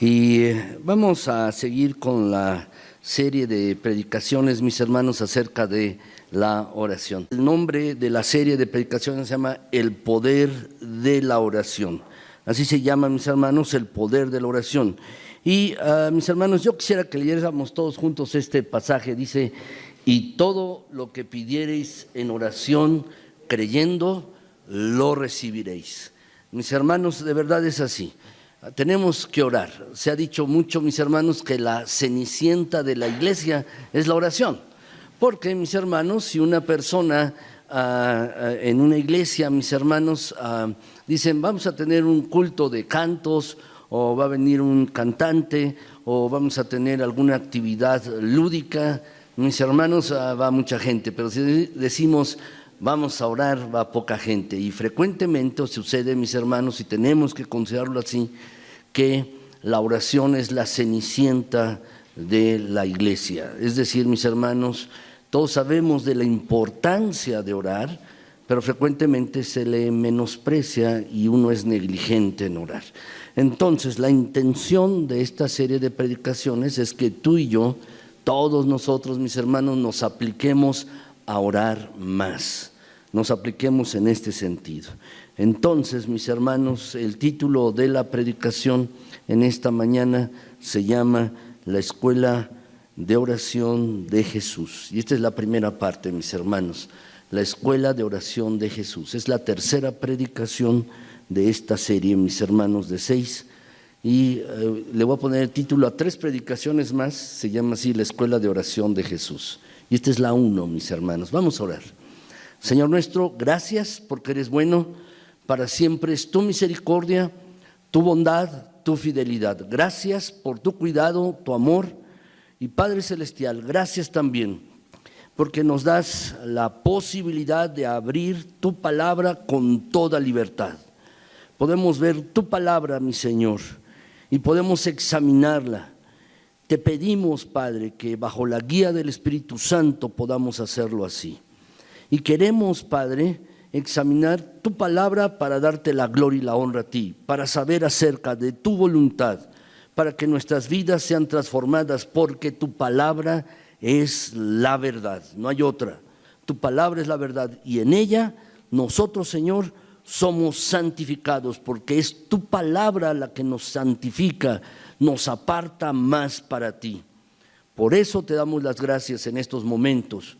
Y vamos a seguir con la serie de predicaciones, mis hermanos, acerca de la oración. El nombre de la serie de predicaciones se llama El poder de la oración. Así se llama, mis hermanos, el poder de la oración. Y mis hermanos, yo quisiera que leyéramos todos juntos este pasaje. Dice: y todo lo que pidiereis en oración, creyendo, lo recibiréis. Mis hermanos, de verdad es así. Tenemos que orar. Se ha dicho mucho, mis hermanos, que la cenicienta de la iglesia es la oración. Porque, mis hermanos, si una persona en una iglesia, mis hermanos, dicen vamos a tener un culto de cantos, o va a venir un cantante, o vamos a tener alguna actividad lúdica, mis hermanos, va mucha gente. Pero si decimos vamos a orar, va poca gente. Y frecuentemente sucede, mis hermanos, y tenemos que considerarlo así, que la oración es la cenicienta de la iglesia. Es decir, mis hermanos, todos sabemos de la importancia de orar, pero frecuentemente se le menosprecia y uno es negligente en orar. Entonces, la intención de esta serie de predicaciones es que tú y yo, todos nosotros, mis hermanos, nos apliquemos a orar más. Nos apliquemos en este sentido. Entonces, mis hermanos, el título de la predicación en esta mañana se llama La Escuela de Oración de Jesús. Y esta es la primera parte, mis hermanos, la Escuela de Oración de Jesús. Es la tercera predicación de esta serie, mis hermanos, de 6. Y le voy a poner el título a 3 predicaciones más, se llama así, La Escuela de Oración de Jesús. Y esta es la 1, mis hermanos. Vamos a orar. Señor nuestro, gracias porque eres bueno, para siempre es tu misericordia, tu bondad, tu fidelidad. Gracias por tu cuidado, tu amor. Y Padre Celestial, gracias también porque nos das la posibilidad de abrir tu palabra con toda libertad. Podemos ver tu palabra, mi Señor, y podemos examinarla. Te pedimos, Padre, que bajo la guía del Espíritu Santo podamos hacerlo así. Y queremos, Padre, examinar tu palabra para darte la gloria y la honra a ti, para saber acerca de tu voluntad, para que nuestras vidas sean transformadas, porque tu palabra es la verdad, no hay otra. Tu palabra es la verdad y en ella nosotros, Señor, somos santificados, porque es tu palabra la que nos santifica, nos aparta más para ti. Por eso te damos las gracias en estos momentos.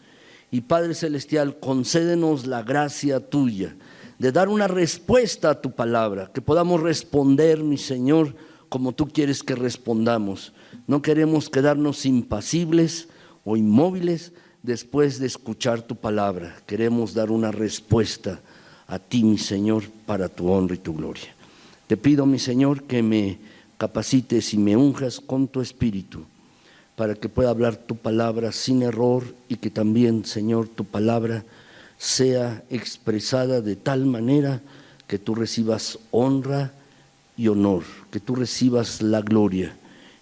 Y Padre Celestial, concédenos la gracia tuya de dar una respuesta a tu palabra, que podamos responder, mi Señor, como tú quieres que respondamos. No queremos quedarnos impasibles o inmóviles después de escuchar tu palabra. Queremos dar una respuesta a ti, mi Señor, para tu honra y tu gloria. Te pido, mi Señor, que me capacites y me unjas con tu Espíritu, para que pueda hablar tu palabra sin error y que también, Señor, tu palabra sea expresada de tal manera que tú recibas honra y honor, que tú recibas la gloria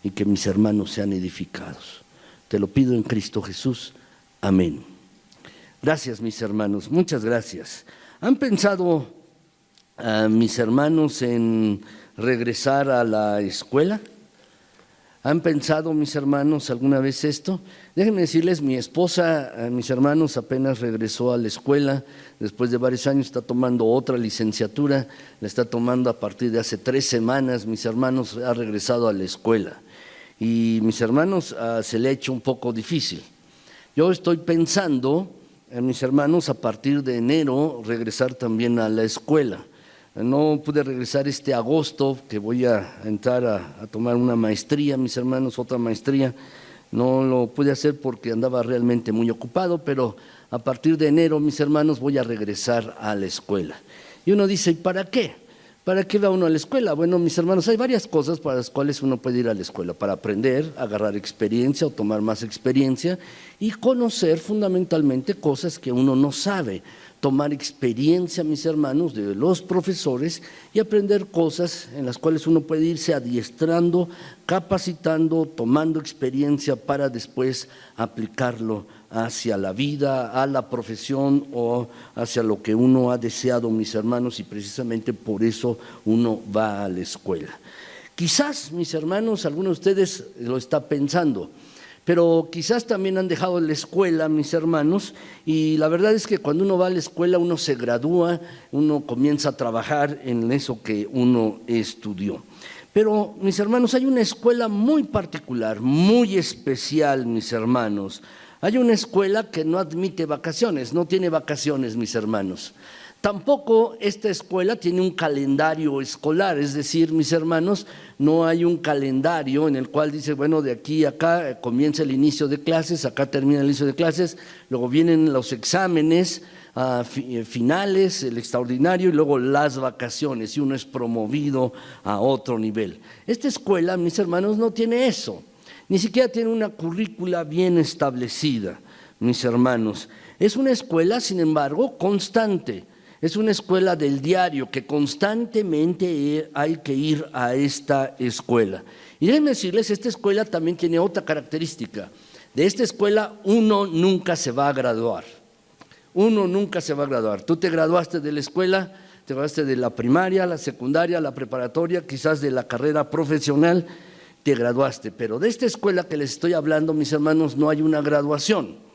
y que mis hermanos sean edificados. Te lo pido en Cristo Jesús. Amén. Gracias, mis hermanos, muchas gracias. ¿Han pensado, mis hermanos, en regresar a la escuela? ¿Han pensado, mis hermanos, alguna vez esto? Déjenme decirles, mi esposa, mis hermanos, apenas regresó a la escuela, después de varios años está tomando otra licenciatura, la está tomando a partir de hace 3 semanas, mis hermanos, ha regresado a la escuela. Y mis hermanos, se le ha hecho un poco difícil. Yo estoy pensando, mis hermanos, a partir de enero, regresar también a la escuela. No pude regresar este agosto, que voy a entrar a tomar una maestría, mis hermanos, otra maestría. No lo pude hacer porque andaba realmente muy ocupado, pero a partir de enero, mis hermanos, voy a regresar a la escuela. Y uno dice, ¿y para qué? ¿Para qué va uno a la escuela? Bueno, mis hermanos, hay varias cosas para las cuales uno puede ir a la escuela: para aprender, agarrar experiencia o tomar más experiencia y conocer fundamentalmente cosas que uno no sabe. tomar experiencia, mis hermanos, de los profesores y aprender cosas en las cuales uno puede irse adiestrando, capacitando, tomando experiencia para después aplicarlo hacia la vida, a la profesión o hacia lo que uno ha deseado, mis hermanos, y precisamente por eso uno va a la escuela. Quizás, mis hermanos, algunos de ustedes lo está pensando, pero quizás también han dejado la escuela, mis hermanos, y la verdad es que cuando uno va a la escuela uno se gradúa, uno comienza a trabajar en eso que uno estudió. Pero, mis hermanos, hay una escuela muy particular, muy especial, mis hermanos. Hay una escuela que no admite vacaciones, no tiene vacaciones, mis hermanos. Tampoco esta escuela tiene un calendario escolar, es decir, mis hermanos, no hay un calendario en el cual dice, bueno, de aquí a acá comienza el inicio de clases, acá termina el inicio de clases, luego vienen los exámenes finales, el extraordinario y luego las vacaciones y uno es promovido a otro nivel. Esta escuela, mis hermanos, no tiene eso, ni siquiera tiene una currícula bien establecida, mis hermanos. Es una escuela, sin embargo, constante. Es una escuela del diario que constantemente hay que ir a esta escuela. Y déjenme decirles, esta escuela también tiene otra característica. De esta escuela uno nunca se va a graduar. Uno nunca se va a graduar. Tú te graduaste de la escuela, te graduaste de la primaria, la secundaria, la preparatoria, quizás de la carrera profesional, te graduaste. Pero de esta escuela que les estoy hablando, mis hermanos, no hay una graduación.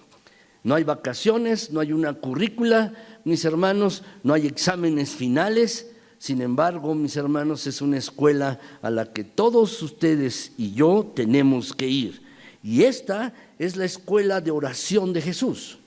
No hay vacaciones, no hay una currícula, mis hermanos, no hay exámenes finales. Sin embargo, mis hermanos, es una escuela a la que todos ustedes y yo tenemos que ir. Y esta es la escuela de oración de Jesús.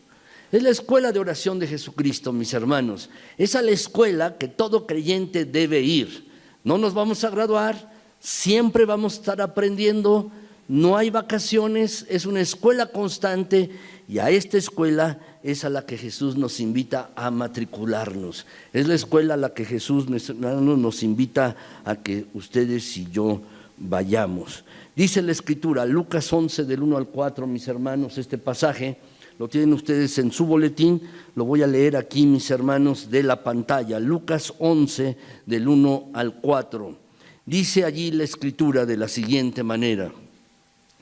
Es la escuela de oración de Jesucristo, mis hermanos. Es a la escuela que todo creyente debe ir. No nos vamos a graduar, siempre vamos a estar aprendiendo. No hay vacaciones, es una escuela constante y a esta escuela es a la que Jesús nos invita a matricularnos. Es la escuela a la que Jesús nos invita a que ustedes y yo vayamos. Dice la Escritura, Lucas 11 del 1 al 4, mis hermanos, este pasaje lo tienen ustedes en su boletín, lo voy a leer aquí, mis hermanos, de la pantalla. Lucas 11 del 1 al 4. Dice allí la Escritura de la siguiente manera.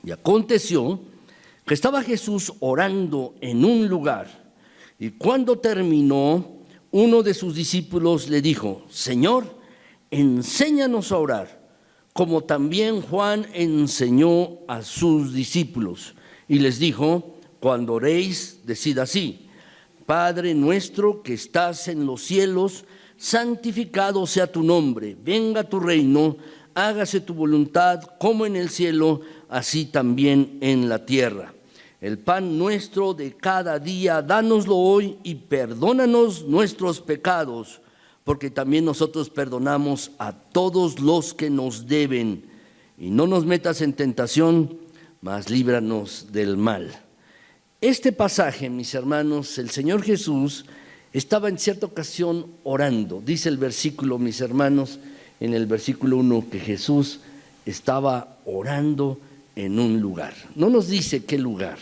Y aconteció que estaba Jesús orando en un lugar, y cuando terminó, uno de sus discípulos le dijo, Señor, enséñanos a orar, como también Juan enseñó a sus discípulos. Y les dijo, cuando oréis, decid así, Padre nuestro que estás en los cielos, santificado sea tu nombre, venga tu reino, hágase tu voluntad como en el cielo, así también en la tierra. El pan nuestro de cada día, dánoslo hoy y perdónanos nuestros pecados, porque también nosotros perdonamos a todos los que nos deben. Y no nos metas en tentación, mas líbranos del mal. Este pasaje, mis hermanos, el Señor Jesús estaba en cierta ocasión orando. Dice el versículo, mis hermanos, en el versículo 1, que Jesús estaba orando en un lugar. No nos dice qué lugar.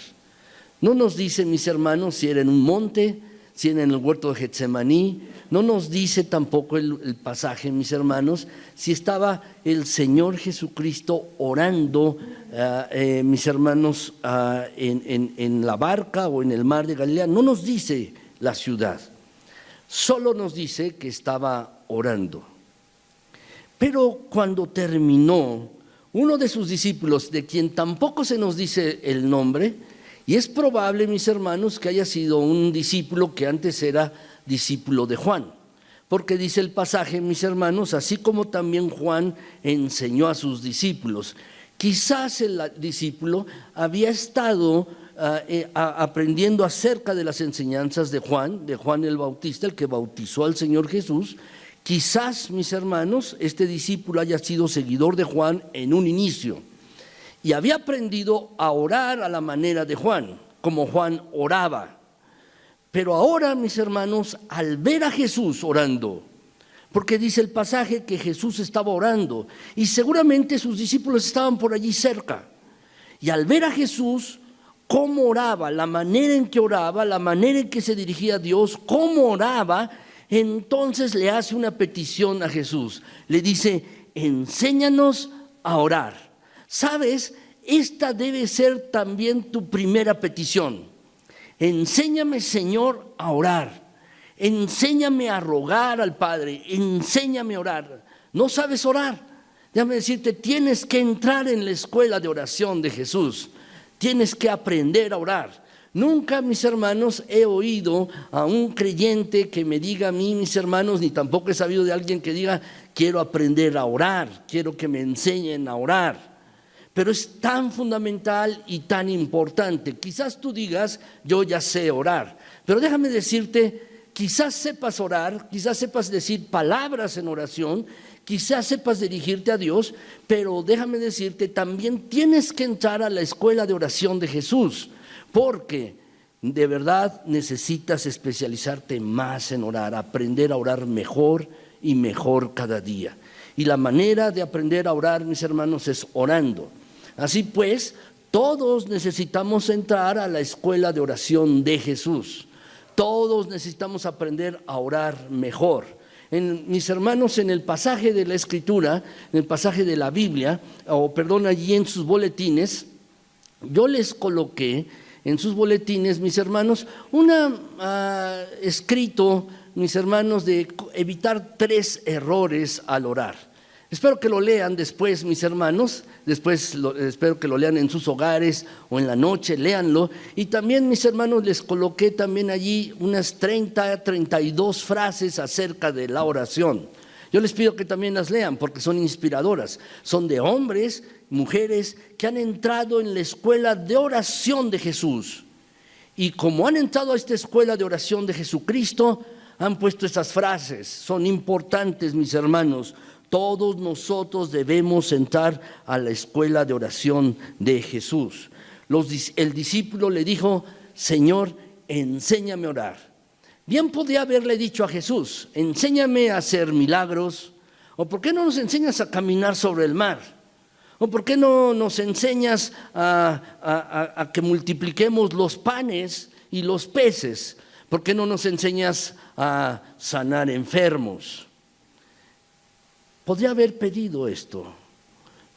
No nos dice, mis hermanos, si era en un monte, si era en el huerto de Getsemaní. No nos dice tampoco el pasaje, mis hermanos, si estaba el Señor Jesucristo orando, mis hermanos, en la barca o en el mar de Galilea. No nos dice la ciudad. Solo nos dice que estaba orando. Pero cuando terminó, uno de sus discípulos, de quien tampoco se nos dice el nombre, y es probable, mis hermanos, que haya sido un discípulo que antes era discípulo de Juan, porque dice el pasaje, mis hermanos, así como también Juan enseñó a sus discípulos. Quizás el discípulo había estado aprendiendo acerca de las enseñanzas de Juan el Bautista, el que bautizó al Señor Jesús. Quizás, mis hermanos, este discípulo haya sido seguidor de Juan en un inicio y había aprendido a orar a la manera de Juan, como Juan oraba. Pero ahora, mis hermanos, al ver a Jesús orando, porque dice el pasaje que Jesús estaba orando y seguramente sus discípulos estaban por allí cerca, y al ver a Jesús cómo oraba, la manera en que oraba, la manera en que se dirigía a Dios, cómo oraba, entonces le hace una petición a Jesús. Le dice, enséñanos a orar. ¿Sabes? Esta debe ser también tu primera petición. Enséñame, Señor, a orar. Enséñame a rogar al Padre. Enséñame a orar. ¿No sabes orar? Déjame decirte, tienes que entrar en la escuela de oración de Jesús. Tienes que aprender a orar. Nunca, mis hermanos, he oído a un creyente que me diga a mí, mis hermanos, ni tampoco he sabido de alguien que diga, quiero aprender a orar, quiero que me enseñen a orar. Pero es tan fundamental y tan importante. Quizás tú digas, yo ya sé orar, pero déjame decirte, quizás sepas orar, quizás sepas decir palabras en oración, quizás sepas dirigirte a Dios, pero déjame decirte, también tienes que entrar a la escuela de oración de Jesús, porque de verdad necesitas especializarte más en orar, aprender a orar mejor y mejor cada día. Y la manera de aprender a orar, mis hermanos, es orando. Así pues, todos necesitamos entrar a la escuela de oración de Jesús. Todos necesitamos aprender a orar mejor. Mis hermanos, en el pasaje de la Escritura, en el pasaje de la Biblia, allí en sus boletines, yo les coloqué en sus boletines, mis hermanos, escrito, mis hermanos, de evitar 3 errores al orar. Espero que lo lean después, mis hermanos, espero que lo lean en sus hogares o en la noche, léanlo. Y también, mis hermanos, les coloqué también allí unas 32 frases acerca de la oración. Yo les pido que también las lean porque son inspiradoras. Son de hombres, mujeres que han entrado en la escuela de oración de Jesús. Y como han entrado a esta escuela de oración de Jesucristo, han puesto estas frases. Son importantes, mis hermanos. Todos nosotros debemos entrar a la escuela de oración de Jesús. El discípulo le dijo, Señor, enséñame a orar. Bien podía haberle dicho a Jesús, enséñame a hacer milagros, o ¿por qué no nos enseñas a caminar sobre el mar? ¿O por qué no nos enseñas a que multipliquemos los panes y los peces? ¿Por qué no nos enseñas a sanar enfermos? Podría haber pedido esto,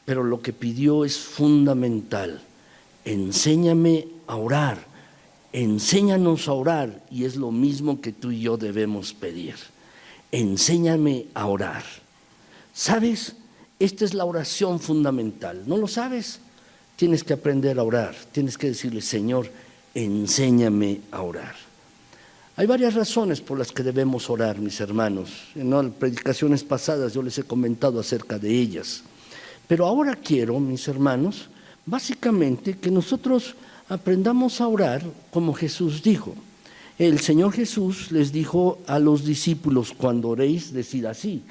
pero lo que pidió es fundamental. Enséñame a orar, enséñanos a orar, y es lo mismo que tú y yo debemos pedir. Enséñame a orar. ¿Sabes? Esta es la oración fundamental. ¿No lo sabes? Tienes que aprender a orar, tienes que decirle, Señor, enséñame a orar. Hay varias razones por las que debemos orar, mis hermanos. En las predicaciones pasadas yo les he comentado acerca de ellas. Pero ahora quiero, mis hermanos, básicamente que nosotros aprendamos a orar como Jesús dijo. El Señor Jesús les dijo a los discípulos, cuando oréis, decid así.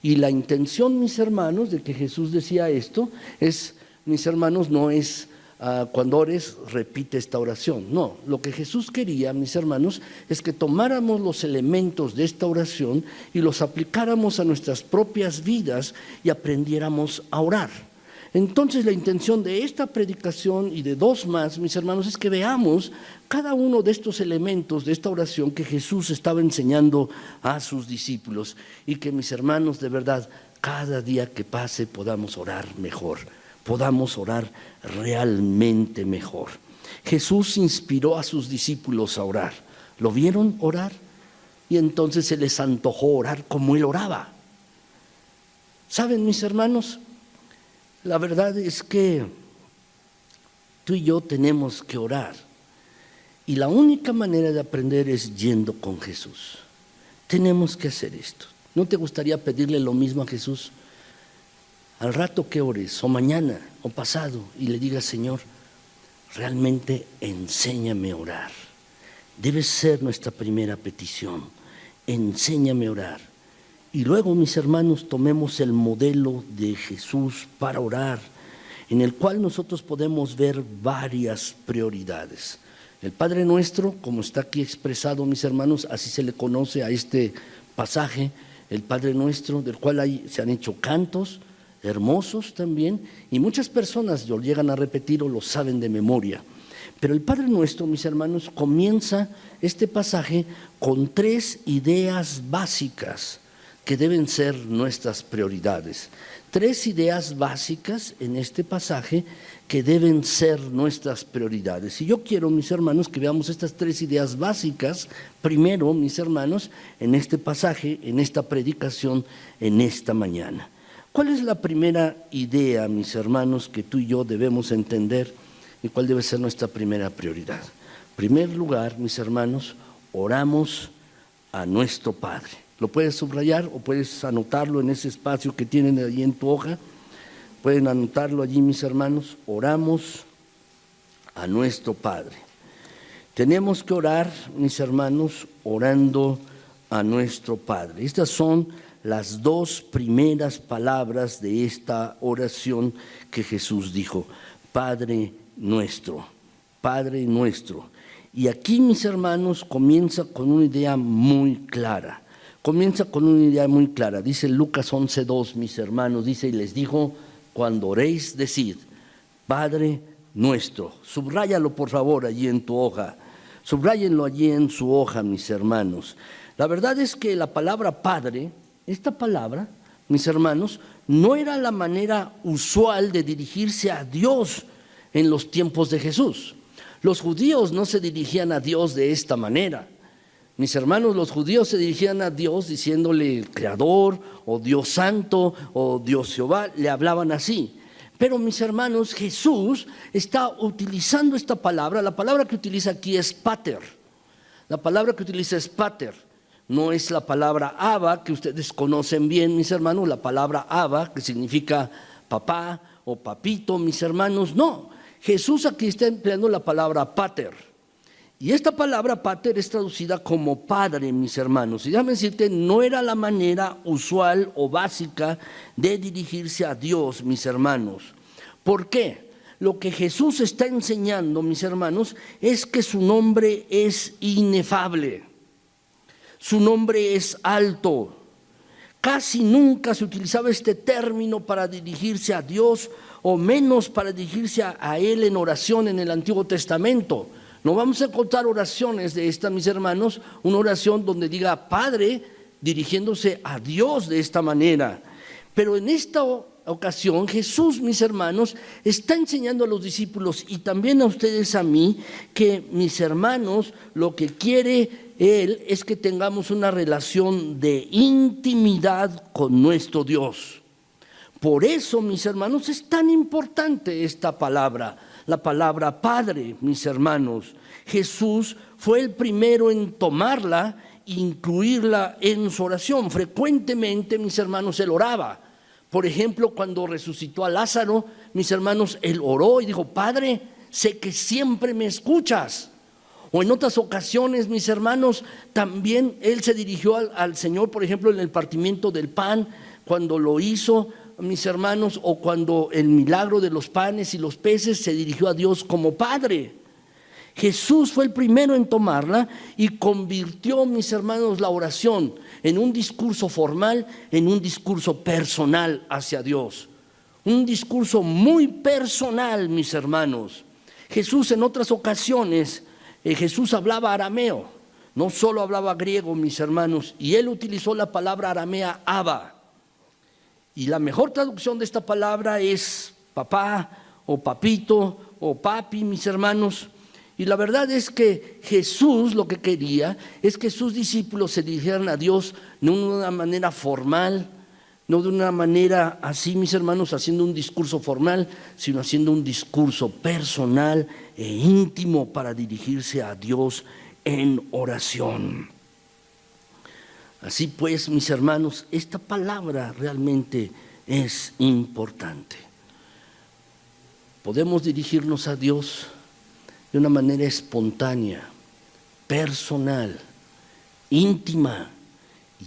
Y la intención, mis hermanos, de que Jesús decía esto es, mis hermanos, no es cuando ores, repite esta oración. No, lo que Jesús quería, mis hermanos, es que tomáramos los elementos de esta oración y los aplicáramos a nuestras propias vidas y aprendiéramos a orar. Entonces, la intención de esta predicación y de 2 más, mis hermanos, es que veamos cada uno de estos elementos de esta oración que Jesús estaba enseñando a sus discípulos y que, mis hermanos, de verdad, cada día que pase podamos orar mejor. Podamos orar realmente mejor. Jesús inspiró a sus discípulos a orar. ¿Lo vieron orar? Y entonces se les antojó orar como Él oraba. ¿Saben, mis hermanos? La verdad es que tú y yo tenemos que orar. Y la única manera de aprender es yendo con Jesús. Tenemos que hacer esto. ¿No te gustaría pedirle lo mismo a Jesús? Al rato que ores, o mañana, o pasado, y le digas, Señor, realmente enséñame a orar. Debe ser nuestra primera petición. Enséñame a orar. Y luego, mis hermanos, tomemos el modelo de Jesús para orar, en el cual nosotros podemos ver varias prioridades. El Padre Nuestro, como está aquí expresado, mis hermanos, así se le conoce a este pasaje, el Padre Nuestro, del cual se han hecho cantos hermosos también, y muchas personas lo llegan a repetir o lo saben de memoria. Pero el Padre Nuestro, mis hermanos, comienza este pasaje con 3 ideas básicas que deben ser nuestras prioridades. 3 ideas básicas en este pasaje que deben ser nuestras prioridades. Y yo quiero, mis hermanos, que veamos estas 3 ideas básicas, primero, mis hermanos, en este pasaje, en esta predicación, en esta mañana. ¿Cuál es la primera idea, mis hermanos, que tú y yo debemos entender y cuál debe ser nuestra primera prioridad? En primer lugar, mis hermanos, oramos a nuestro Padre. Lo puedes subrayar o puedes anotarlo en ese espacio que tienen allí en tu hoja. Pueden anotarlo allí, mis hermanos. Oramos a nuestro Padre. Tenemos que orar, mis hermanos, orando a nuestro Padre. Estas son las 2 primeras palabras de esta oración que Jesús dijo: Padre nuestro, Padre nuestro. Y aquí, mis hermanos, comienza con una idea muy clara. Dice Lucas 11:2, mis hermanos, dice: y les dijo, cuando oréis, decid, Padre nuestro. Subráyalo, por favor, allí en tu hoja. Subráyenlo allí en su hoja, mis hermanos. La verdad es que la palabra Padre, esta palabra, mis hermanos, no era la manera usual de dirigirse a Dios en los tiempos de Jesús. Los judíos no se dirigían a Dios de esta manera. Mis hermanos, los judíos se dirigían a Dios diciéndole Creador, o Dios Santo, o Dios Jehová, le hablaban así. Pero, mis hermanos, Jesús está utilizando esta palabra. La palabra que utiliza aquí es pater. La palabra que utiliza es pater. No es la palabra Abba, que ustedes conocen bien, mis hermanos, la palabra Abba, que significa papá o papito, mis hermanos, no. Jesús aquí está empleando la palabra pater. Y esta palabra pater es traducida como padre, mis hermanos. Y déjame decirte, no era la manera usual o básica de dirigirse a Dios, mis hermanos. ¿Por qué? Lo que Jesús está enseñando, mis hermanos, es que su nombre es inefable. Su nombre es alto. Casi nunca se utilizaba este término para dirigirse a Dios, o menos para dirigirse a Él en oración en el Antiguo Testamento. No vamos a encontrar oraciones de estas, mis hermanos, una oración donde diga Padre dirigiéndose a Dios de esta manera. Pero en esta ocasión Jesús, mis hermanos, está enseñando a los discípulos y también a ustedes, a mí, que, mis hermanos, lo que quiere Él es que tengamos una relación de intimidad con nuestro Dios. Por eso, mis hermanos, es tan importante esta palabra, la palabra Padre, mis hermanos. Jesús fue el primero en tomarla e incluirla en su oración. Frecuentemente, mis hermanos, Él oraba. Por ejemplo, cuando resucitó a Lázaro, mis hermanos, Él oró y dijo, Padre, sé que siempre me escuchas. O en otras ocasiones, mis hermanos, también Él se dirigió al Señor, por ejemplo, en el partimiento del pan, cuando lo hizo, mis hermanos, o cuando el milagro de los panes y los peces, se dirigió a Dios como Padre. Jesús fue el primero en tomarla y convirtió, mis hermanos, la oración en un discurso formal, en un discurso personal hacia Dios. Un discurso muy personal, mis hermanos. Jesús en otras ocasiones, Jesús hablaba arameo, no solo hablaba griego, mis hermanos, y Él utilizó la palabra aramea Abba. Y la mejor traducción de esta palabra es papá o papito o papi, mis hermanos. Y la verdad es que Jesús lo que quería es que sus discípulos se dirigieran a Dios no de una manera formal, no de una manera así, mis hermanos, haciendo un discurso formal, sino haciendo un discurso personal e íntimo para dirigirse a Dios en oración. Así pues, mis hermanos, esta palabra realmente es importante. Podemos dirigirnos a Dios de una manera espontánea, personal, íntima.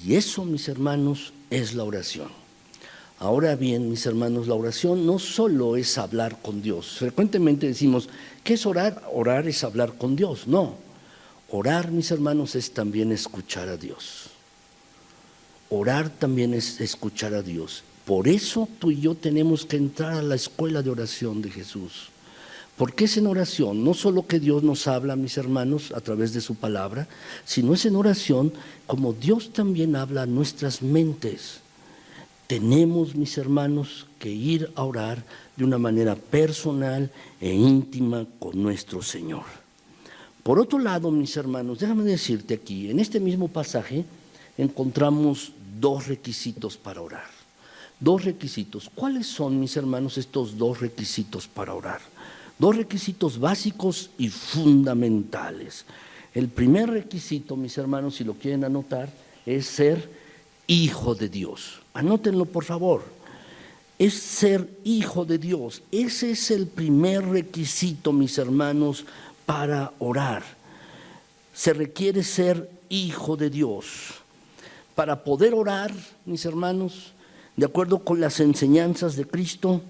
Y eso, mis hermanos, es la oración. Ahora bien, mis hermanos, la oración no solo es hablar con Dios. Frecuentemente decimos, ¿qué es orar? Orar es hablar con Dios. No, orar, mis hermanos, es también escuchar a Dios. Orar también es escuchar a Dios. Por eso tú y yo tenemos que entrar a la escuela de oración de Jesús. Porque es en oración, no solo que Dios nos habla, mis hermanos, a través de su palabra, sino es en oración como Dios también habla a nuestras mentes. Tenemos, mis hermanos, que ir a orar de una manera personal e íntima con nuestro Señor. Por otro lado, mis hermanos, déjame decirte aquí, en este mismo pasaje encontramos dos requisitos para orar. Dos requisitos. ¿Cuáles son, mis hermanos, estos dos requisitos para orar? Dos requisitos básicos y fundamentales. El primer requisito, mis hermanos, si lo quieren anotar, es ser hijo de Dios. Anótenlo, por favor. Es ser hijo de Dios. Ese es el primer requisito, mis hermanos, para orar. Se requiere ser hijo de Dios. Para poder orar, mis hermanos, de acuerdo con las enseñanzas de Cristo,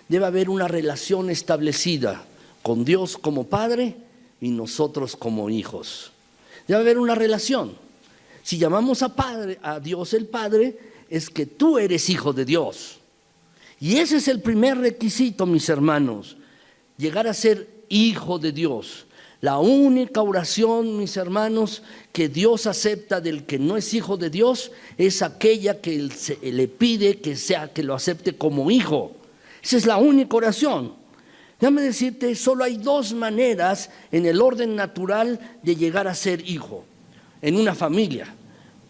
debe haber una relación establecida con Dios como Padre y nosotros como hijos. Debe haber una relación. Si llamamos a Dios el Padre, es que tú eres hijo de Dios. Y ese es el primer requisito, mis hermanos, llegar a ser hijo de Dios. La única oración, mis hermanos, que Dios acepta del que no es hijo de Dios es aquella que Él le pide que lo acepte como hijo. Esa es la única oración. Déjame decirte, solo hay dos maneras en el orden natural de llegar a ser hijo en una familia.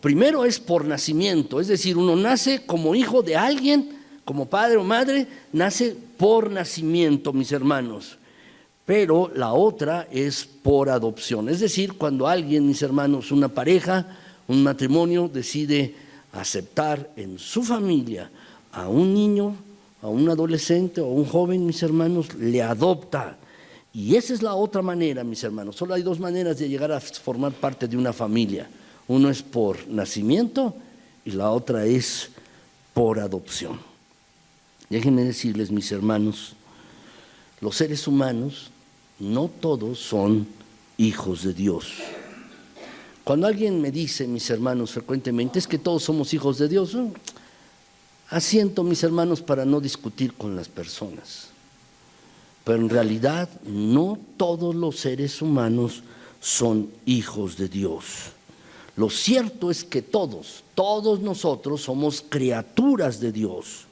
Primero es por nacimiento, es decir, uno nace como hijo de alguien, como padre o madre, nace por nacimiento, mis hermanos. Pero la otra es por adopción, es decir, cuando alguien, mis hermanos, una pareja, un matrimonio, decide aceptar en su familia a un niño, a un adolescente o a un joven, mis hermanos, le adopta. Y esa es la otra manera, mis hermanos. Solo hay dos maneras de llegar a formar parte de una familia. Uno es por nacimiento y la otra es por adopción. Déjenme decirles, mis hermanos, los seres humanos no todos son hijos de Dios. Cuando alguien me dice, mis hermanos, frecuentemente, es que todos somos hijos de Dios, asiento, mis hermanos, para no discutir con las personas. Pero en realidad no todos los seres humanos son hijos de Dios. Lo cierto es que todos nosotros somos criaturas de Dios,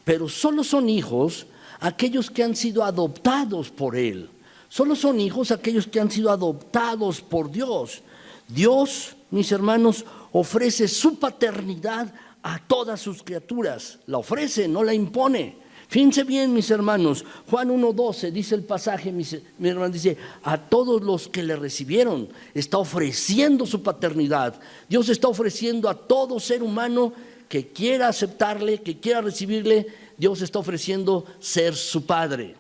pero solo son hijos aquellos que han sido adoptados por Él. Solo son hijos aquellos que han sido adoptados por Dios. Dios, mis hermanos, ofrece su paternidad a todas sus criaturas. La ofrece, no la impone. Fíjense bien, mis hermanos, Juan 1:12 dice el pasaje, mi hermano, dice, a todos los que le recibieron, está ofreciendo su paternidad. Dios está ofreciendo a todo ser humano que quiera aceptarle, que quiera recibirle, Dios está ofreciendo ser su padre.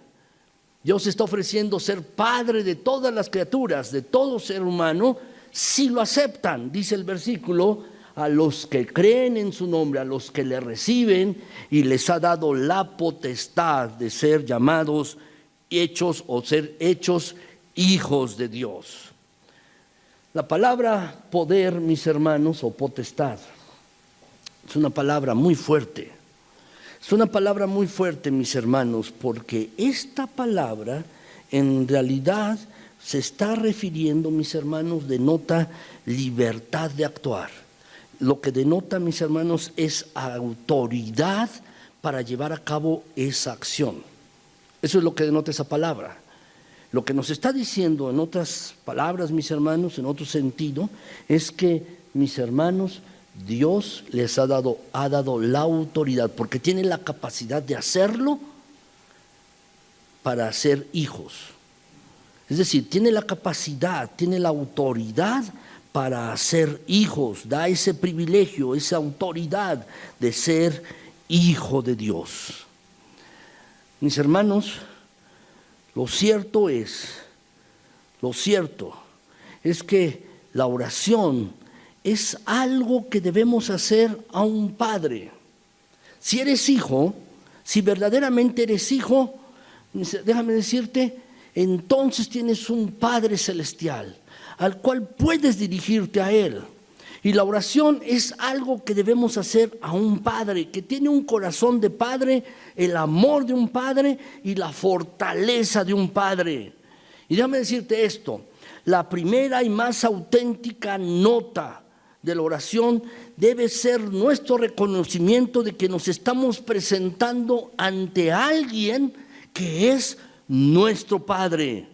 Dios está ofreciendo ser padre de todas las criaturas, de todo ser humano, si lo aceptan, dice el versículo, a los que creen en su nombre, a los que le reciben, y les ha dado la potestad de ser llamados, hechos o ser hechos hijos de Dios. La palabra poder, mis hermanos, o potestad, es una palabra muy fuerte. Es una palabra muy fuerte, mis hermanos, porque esta palabra en realidad se está refiriendo, mis hermanos, denota libertad de actuar. Lo que denota, mis hermanos, es autoridad para llevar a cabo esa acción. Eso es lo que denota esa palabra. Lo que nos está diciendo en otras palabras, mis hermanos, en otro sentido, es que, mis hermanos, Dios les ha dado la autoridad, porque tiene la capacidad de hacerlo para ser hijos. Es decir, tiene la capacidad, tiene la autoridad para ser hijos, da ese privilegio, esa autoridad de ser hijo de Dios. Mis hermanos, lo cierto es que la oración es algo que debemos hacer a un padre. Si eres hijo, si verdaderamente eres hijo, déjame decirte, entonces tienes un Padre celestial al cual puedes dirigirte a Él. Y la oración es algo que debemos hacer a un padre, que tiene un corazón de padre, el amor de un padre y la fortaleza de un padre. Y déjame decirte esto, la primera y más auténtica nota de la oración debe ser nuestro reconocimiento de que nos estamos presentando ante alguien que es nuestro Padre.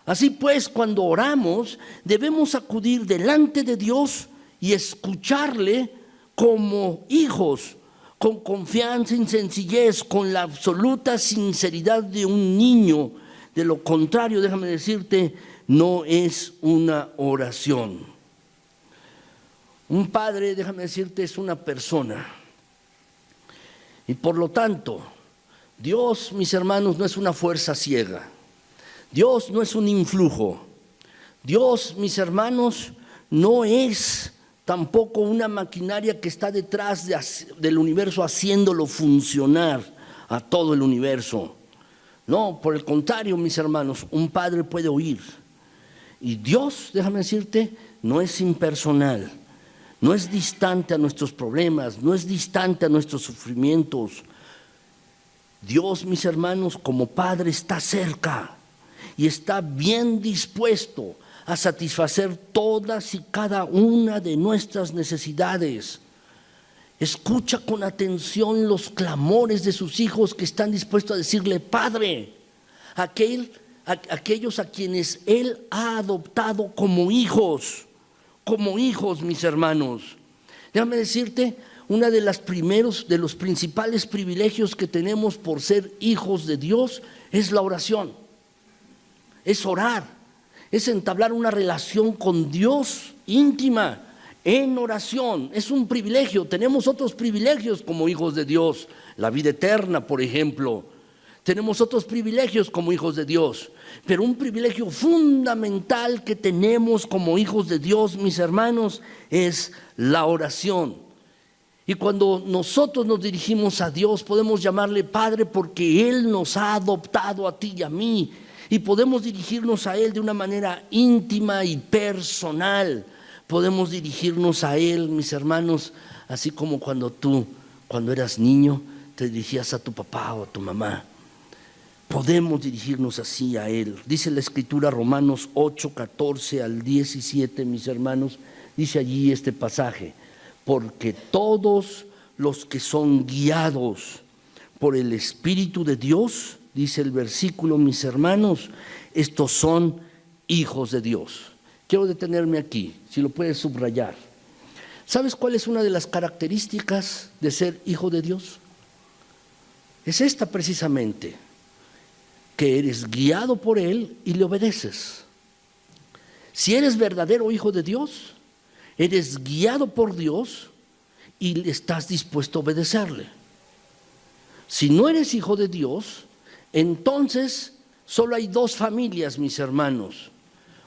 Así pues, cuando oramos, debemos acudir delante de Dios y escucharle como hijos, con confianza y sencillez, con la absoluta sinceridad de un niño. De lo contrario, déjame decirte, no es una oración. Un padre, déjame decirte, es una persona. Y por lo tanto, Dios, mis hermanos, no es una fuerza ciega. Dios no es un influjo. Dios, mis hermanos, no es tampoco una maquinaria que está detrás del universo haciéndolo funcionar a todo el universo. No, por el contrario, mis hermanos, un padre puede oír. Y Dios, déjame decirte, no es impersonal, no es distante a nuestros problemas, no es distante a nuestros sufrimientos. Dios, mis hermanos, como Padre está cerca y está bien dispuesto a satisfacer todas y cada una de nuestras necesidades. Escucha con atención los clamores de sus hijos que están dispuestos a decirle Padre, aquellos a quienes Él ha adoptado como hijos, mis hermanos. Déjame decirte, uno de los principales privilegios que tenemos por ser hijos de Dios es la oración, es orar, es entablar una relación con Dios íntima en oración. Es un privilegio. Tenemos otros privilegios como hijos de Dios, la vida eterna, por ejemplo. Tenemos otros privilegios como hijos de Dios, pero un privilegio fundamental que tenemos como hijos de Dios, mis hermanos, es la oración. Y cuando nosotros nos dirigimos a Dios, podemos llamarle Padre porque Él nos ha adoptado a ti y a mí, y podemos dirigirnos a Él de una manera íntima y personal. Podemos dirigirnos a Él, mis hermanos, así como cuando eras niño, te dirigías a tu papá o a tu mamá. Podemos dirigirnos así a Él. Dice la Escritura, Romanos 8, 14 al 17, mis hermanos, dice allí este pasaje: porque todos los que son guiados por el Espíritu de Dios, dice el versículo, mis hermanos, estos son hijos de Dios. Quiero detenerme aquí, si lo puedes subrayar. ¿Sabes cuál es una de las características de ser hijo de Dios? Es esta precisamente, que eres guiado por Él y le obedeces. Si eres verdadero hijo de Dios, eres guiado por Dios y estás dispuesto a obedecerle. Si no eres hijo de Dios, entonces solo hay dos familias, mis hermanos.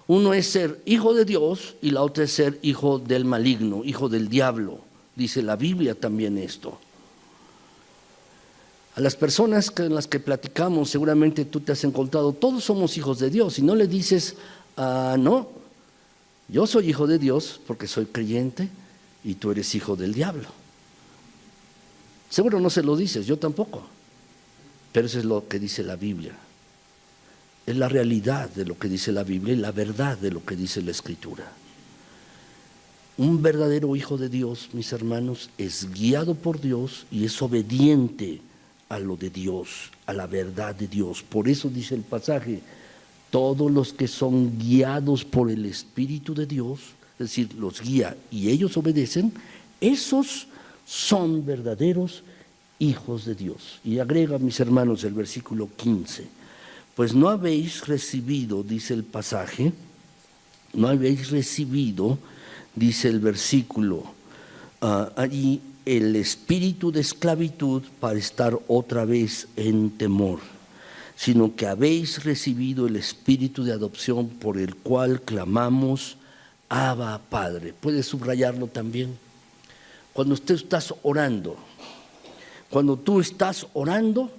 Uno es ser hijo de Dios y la otra es ser hijo del maligno, hijo del diablo. Dice la Biblia también esto. A las personas con las que platicamos, seguramente tú te has encontrado, todos somos hijos de Dios, y no le dices, no, yo soy hijo de Dios porque soy creyente y tú eres hijo del diablo. Seguro no se lo dices, yo tampoco, pero eso es lo que dice la Biblia. Es la realidad de lo que dice la Biblia y la verdad de lo que dice la Escritura. Un verdadero hijo de Dios, mis hermanos, es guiado por Dios y es obediente a lo de Dios, a la verdad de Dios. Por eso dice el pasaje, todos los que son guiados por el Espíritu de Dios, es decir, los guía y ellos obedecen, esos son verdaderos hijos de Dios. Y agrega, mis hermanos, el versículo 15, pues no habéis recibido, dice el pasaje, no habéis recibido, dice el versículo allí, el espíritu de esclavitud para estar otra vez en temor, sino que habéis recibido el espíritu de adopción por el cual clamamos, Abba, Padre. ¿Puedes subrayarlo también? Cuando tú estás orando,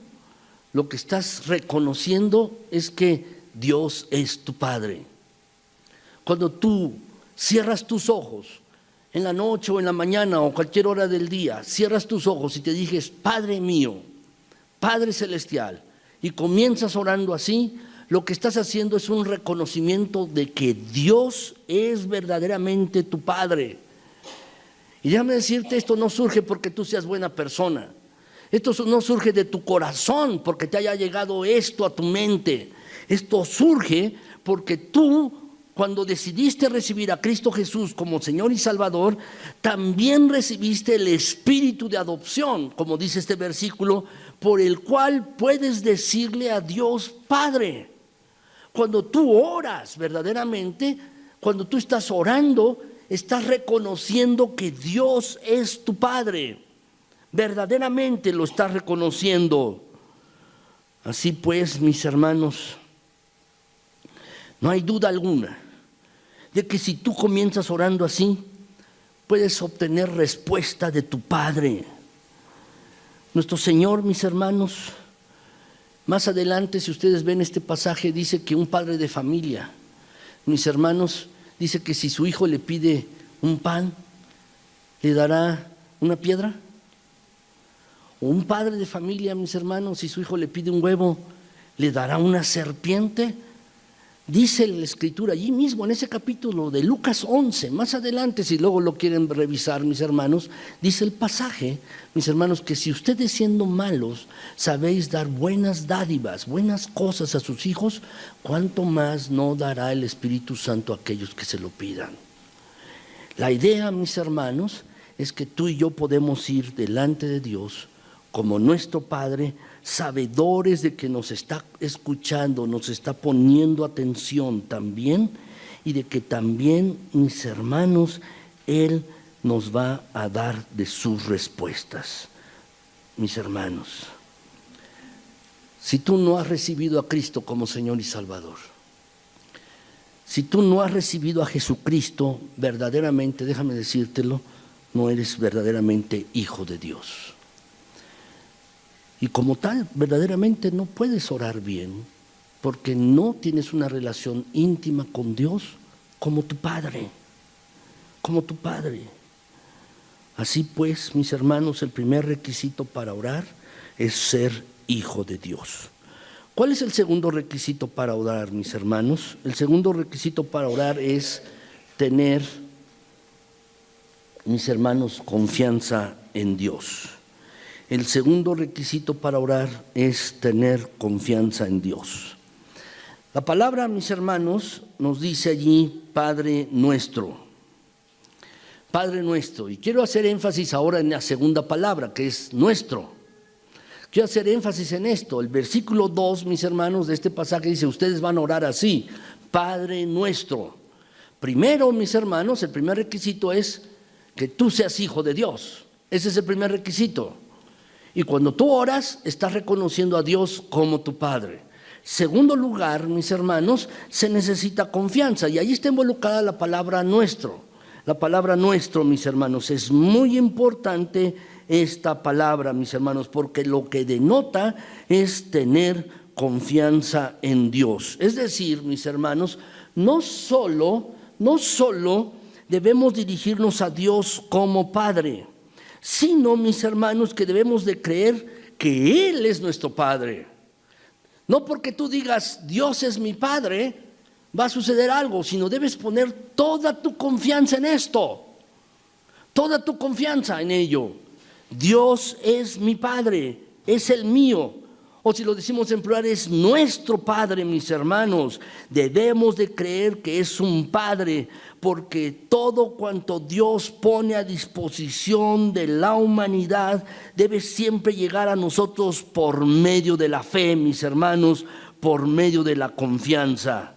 lo que estás reconociendo es que Dios es tu Padre. Cuando tú cierras tus ojos en la noche o en la mañana o cualquier hora del día, cierras tus ojos y te dices, Padre mío, Padre celestial, y comienzas orando así, lo que estás haciendo es un reconocimiento de que Dios es verdaderamente tu Padre. Y déjame decirte, esto no surge porque tú seas buena persona. Esto no surge de tu corazón porque te haya llegado esto a tu mente. Esto surge porque tú, cuando decidiste recibir a Cristo Jesús como Señor y Salvador, también recibiste el espíritu de adopción, como dice este versículo, por el cual puedes decirle a Dios Padre. Cuando tú oras verdaderamente, cuando tú estás orando, estás reconociendo que Dios es tu Padre. Verdaderamente lo estás reconociendo. Así pues, mis hermanos, no hay duda alguna de que si tú comienzas orando así, puedes obtener respuesta de tu Padre. Nuestro Señor, mis hermanos, más adelante, si ustedes ven este pasaje, dice que un padre de familia, mis hermanos, dice que si su hijo le pide un pan, ¿le dará una piedra? O un padre de familia, mis hermanos, si su hijo le pide un huevo, ¿le dará una serpiente? Dice la Escritura allí mismo en ese capítulo de Lucas 11, más adelante, si luego lo quieren revisar, mis hermanos, dice el pasaje, mis hermanos, que si ustedes siendo malos sabéis dar buenas dádivas, buenas cosas a sus hijos, ¿cuánto más no dará el Espíritu Santo a aquellos que se lo pidan? La idea, mis hermanos, es que tú y yo podemos ir delante de Dios como nuestro Padre, sabedores de que nos está escuchando, nos está poniendo atención también, y de que también, mis hermanos, Él nos va a dar de sus respuestas. Mis hermanos, si tú no has recibido a Cristo como Señor y Salvador, si tú no has recibido a Jesucristo verdaderamente, déjame decírtelo, no eres verdaderamente hijo de Dios. Y como tal, verdaderamente no puedes orar bien, porque no tienes una relación íntima con Dios como tu Padre, como tu Padre. Así pues, mis hermanos, el primer requisito para orar es ser hijo de Dios. ¿Cuál es el segundo requisito para orar, mis hermanos? El segundo requisito para orar es tener, mis hermanos, confianza en Dios. El segundo requisito para orar es tener confianza en Dios. La palabra, mis hermanos, nos dice allí Padre nuestro. Padre nuestro. Y quiero hacer énfasis ahora en la segunda palabra, que es nuestro. Quiero hacer énfasis en esto. El versículo 2, mis hermanos, de este pasaje dice, ustedes van a orar así, Padre nuestro. Primero, mis hermanos, el primer requisito es que tú seas hijo de Dios. Ese es el primer requisito. Y cuando tú oras, estás reconociendo a Dios como tu Padre. Segundo lugar, mis hermanos, se necesita confianza. Y ahí está involucrada la palabra nuestro. La palabra nuestro, mis hermanos, es muy importante esta palabra, mis hermanos, porque lo que denota es tener confianza en Dios. Es decir, mis hermanos, no solo debemos dirigirnos a Dios como Padre, sino, mis hermanos, que debemos de creer que Él es nuestro Padre. No porque tú digas, Dios es mi Padre, va a suceder algo, sino debes poner toda tu confianza en esto, toda tu confianza en ello. Dios es mi Padre, es el mío. O si lo decimos en plural, es nuestro Padre, mis hermanos. Debemos de creer que es un Padre, porque todo cuanto Dios pone a disposición de la humanidad debe siempre llegar a nosotros por medio de la fe, mis hermanos, por medio de la confianza.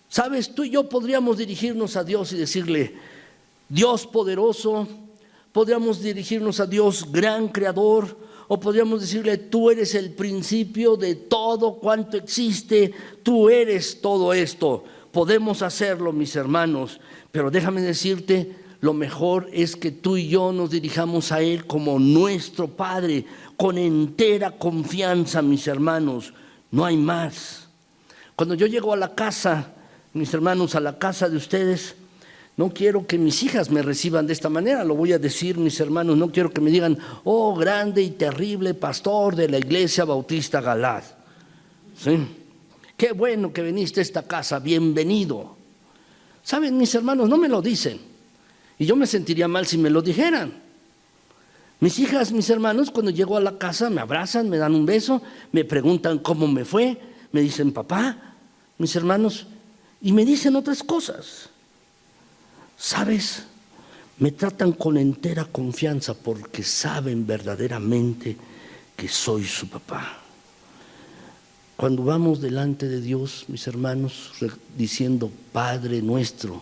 ¿Sabes? Tú y yo podríamos dirigirnos a Dios y decirle, Dios poderoso, podríamos dirigirnos a Dios gran creador, o podríamos decirle, tú eres el principio de todo cuanto existe, tú eres todo esto. Podemos hacerlo, mis hermanos, pero déjame decirte, lo mejor es que tú y yo nos dirijamos a Él como nuestro Padre, con entera confianza, mis hermanos, no hay más. Cuando yo llego a la casa, mis hermanos, a la casa de ustedes, No quiero que mis hijas me reciban de esta manera, lo voy a decir, mis hermanos, no quiero que me digan, oh, grande y terrible pastor de la Iglesia Bautista Galad. ¿Sí? Qué bueno que viniste a esta casa, bienvenido. ¿Saben, mis hermanos? No me lo dicen. Y yo me sentiría mal si me lo dijeran. Mis hijas, mis hermanos, cuando llego a la casa me abrazan, me dan un beso, me preguntan cómo me fue, me dicen papá, mis hermanos, y me dicen otras cosas. ¿Sabes? Me tratan con entera confianza porque saben verdaderamente que soy su papá. Cuando vamos delante de Dios, mis hermanos, diciendo Padre nuestro,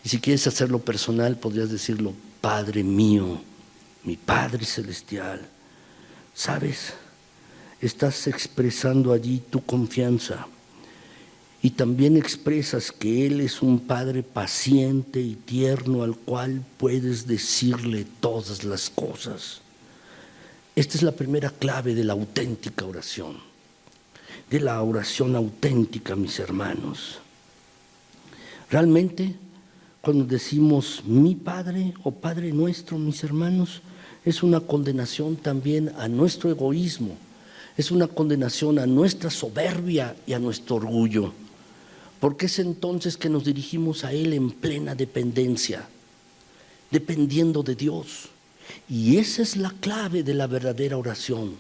y si quieres hacerlo personal, podrías decirlo Padre mío, mi Padre celestial. ¿Sabes? Estás expresando allí tu confianza. Y también expresas que Él es un Padre paciente y tierno al cual puedes decirle todas las cosas. Esta es la primera clave de la auténtica oración, de la oración auténtica, mis hermanos. Realmente, cuando decimos mi Padre o Padre nuestro, mis hermanos, es una condenación también a nuestro egoísmo, es una condenación a nuestra soberbia y a nuestro orgullo. Porque es entonces que nos dirigimos a Él en plena dependencia, dependiendo de Dios. Y esa es la clave de la verdadera oración.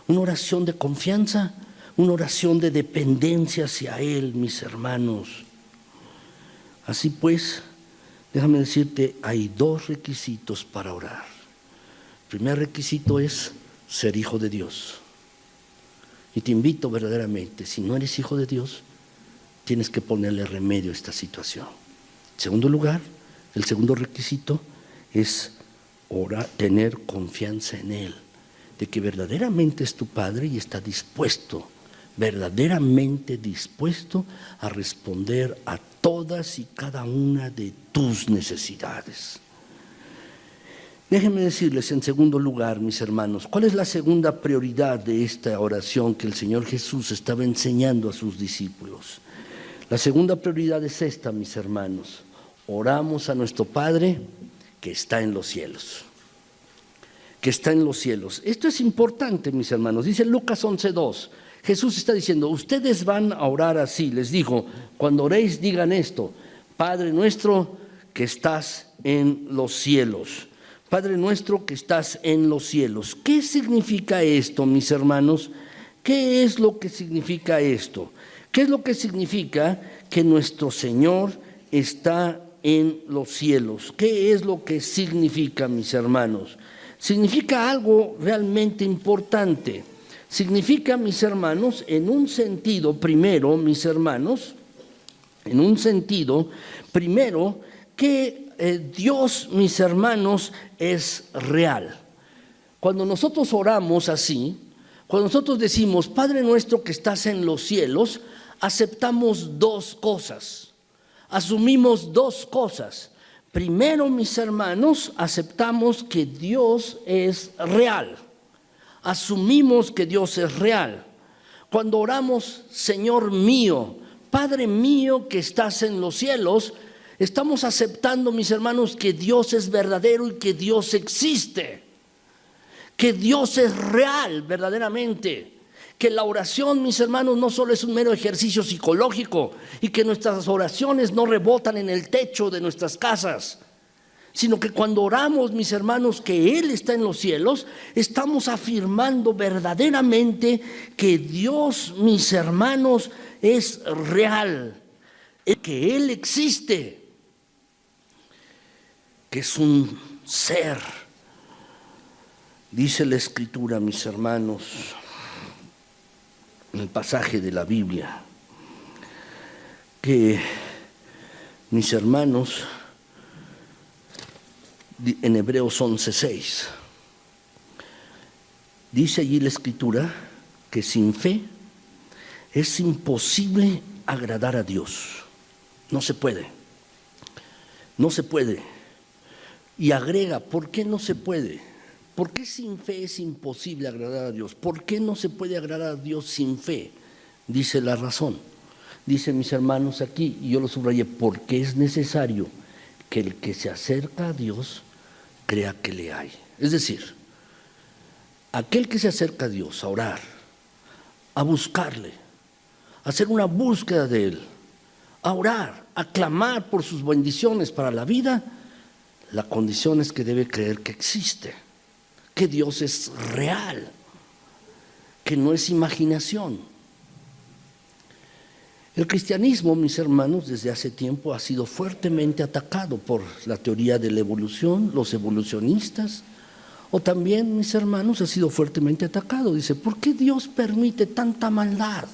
Una oración de confianza, una oración de dependencia hacia Él, mis hermanos. Así pues, déjame decirte, hay dos requisitos para orar. El primer requisito es ser hijo de Dios. Y te invito verdaderamente, si no eres hijo de Dios, tienes que ponerle remedio a esta situación. En segundo lugar, el segundo requisito es orar, tener confianza en Él, de que verdaderamente es tu Padre y está dispuesto, verdaderamente dispuesto a responder a todas y cada una de tus necesidades. Déjenme decirles en segundo lugar, mis hermanos, ¿cuál es la segunda prioridad de esta oración que el Señor Jesús estaba enseñando a sus discípulos? La segunda prioridad es esta, mis hermanos. Oramos a nuestro Padre que está en los cielos. Que está en los cielos. Esto es importante, mis hermanos. Dice Lucas 11:2. Jesús está diciendo, ustedes van a orar así. Les dijo, cuando oréis digan esto, Padre nuestro que estás en los cielos. Padre nuestro que estás en los cielos. ¿Qué significa esto, mis hermanos? ¿Qué es lo que significa esto? ¿Qué es lo que significa que nuestro Señor está en los cielos? ¿Qué es lo que significa, mis hermanos? Significa algo realmente importante. Significa, mis hermanos, en un sentido, primero, mis hermanos, en un sentido, primero, que Dios, mis hermanos, es real. Cuando nosotros oramos así, cuando nosotros decimos, Padre nuestro que estás en los cielos, aceptamos dos cosas, asumimos dos cosas. Primero, mis hermanos, aceptamos que Dios es real, asumimos que Dios es real. Cuando oramos, Señor mío, Padre mío que estás en los cielos, estamos aceptando, mis hermanos, que Dios es verdadero y que Dios existe, que Dios es real verdaderamente. Que la oración, mis hermanos, no solo es un mero ejercicio psicológico y que nuestras oraciones no rebotan en el techo de nuestras casas, sino que cuando oramos, mis hermanos, que Él está en los cielos, estamos afirmando verdaderamente que Dios, mis hermanos, es real, que Él existe, que es un ser. Dice la Escritura, mis hermanos, en el pasaje de la Biblia, que mis hermanos, en Hebreos 11:6, dice allí la Escritura que sin fe es imposible agradar a Dios. No se puede. No se puede. Y agrega, ¿por qué no se puede? ¿Por qué sin fe es imposible agradar a Dios? ¿Por qué no se puede agradar a Dios sin fe? Dice la razón. Dice, mis hermanos, aquí, y yo lo subrayé, porque es necesario que el que se acerca a Dios crea que le hay. Es decir, aquel que se acerca a Dios a orar, a buscarle, a hacer una búsqueda de Él, a orar, a clamar por sus bendiciones para la vida, la condición es que debe creer que existe, que Dios es real, que no es imaginación. El cristianismo, mis hermanos, desde hace tiempo ha sido fuertemente atacado por la teoría de la evolución, los evolucionistas, o también, mis hermanos, ha sido fuertemente atacado. Dice, ¿por qué Dios permite tanta maldad?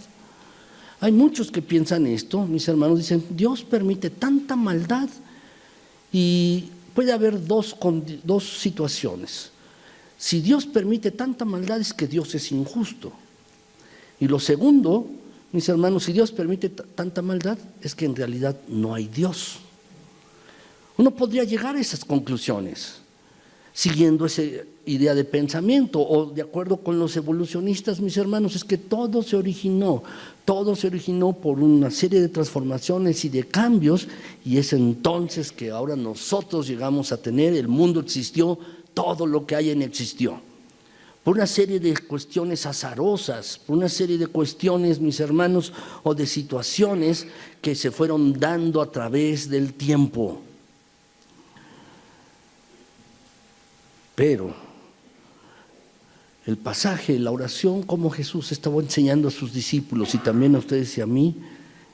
Hay muchos que piensan esto, mis hermanos, dicen, Dios permite tanta maldad y puede haber dos situaciones. Si Dios permite tanta maldad es que Dios es injusto. Y lo segundo, mis hermanos, si Dios permite tanta maldad, es que en realidad no hay Dios. Uno podría llegar a esas conclusiones, siguiendo esa idea de pensamiento, o de acuerdo con los evolucionistas, mis hermanos, es que todo se originó por una serie de transformaciones y de cambios, y es entonces que ahora nosotros llegamos a tener, el mundo existió, todo lo que hay en existió. Por una serie de cuestiones azarosas, por una serie de cuestiones, mis hermanos, o de situaciones que se fueron dando a través del tiempo. Pero el pasaje, la oración, como Jesús estaba enseñando a sus discípulos y también a ustedes y a mí,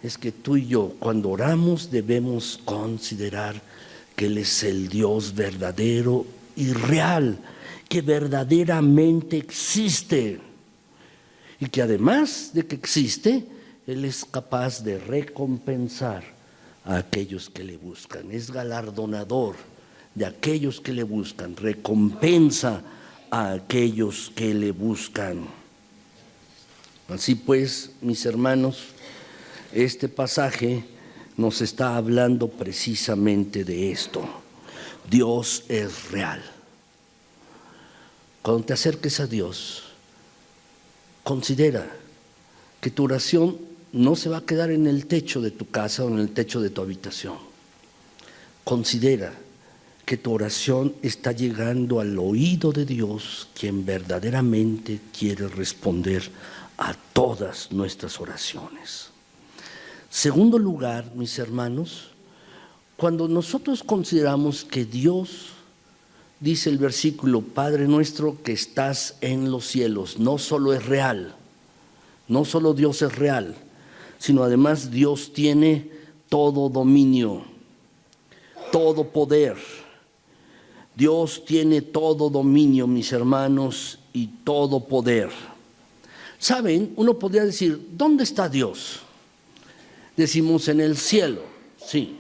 es que tú y yo, cuando oramos, debemos considerar que Él es el Dios verdadero y real, que verdaderamente existe y que además de que existe, Él es capaz de recompensar a aquellos que le buscan, es galardonador de aquellos que le buscan, recompensa a aquellos que le buscan. Así pues, mis hermanos, este pasaje nos está hablando precisamente de esto. Dios es real. Cuando te acerques a Dios, considera que tu oración no se va a quedar en el techo de tu casa o en el techo de tu habitación. Considera que tu oración está llegando al oído de Dios, quien verdaderamente quiere responder a todas nuestras oraciones. Segundo lugar, mis hermanos, cuando nosotros consideramos que Dios, dice el versículo, Padre nuestro que estás en los cielos, no solo es real, no solo Dios es real, sino además Dios tiene todo dominio, todo poder. Dios tiene todo dominio, mis hermanos, y todo poder. ¿Saben? Uno podría decir, ¿dónde está Dios? Decimos en el cielo, sí.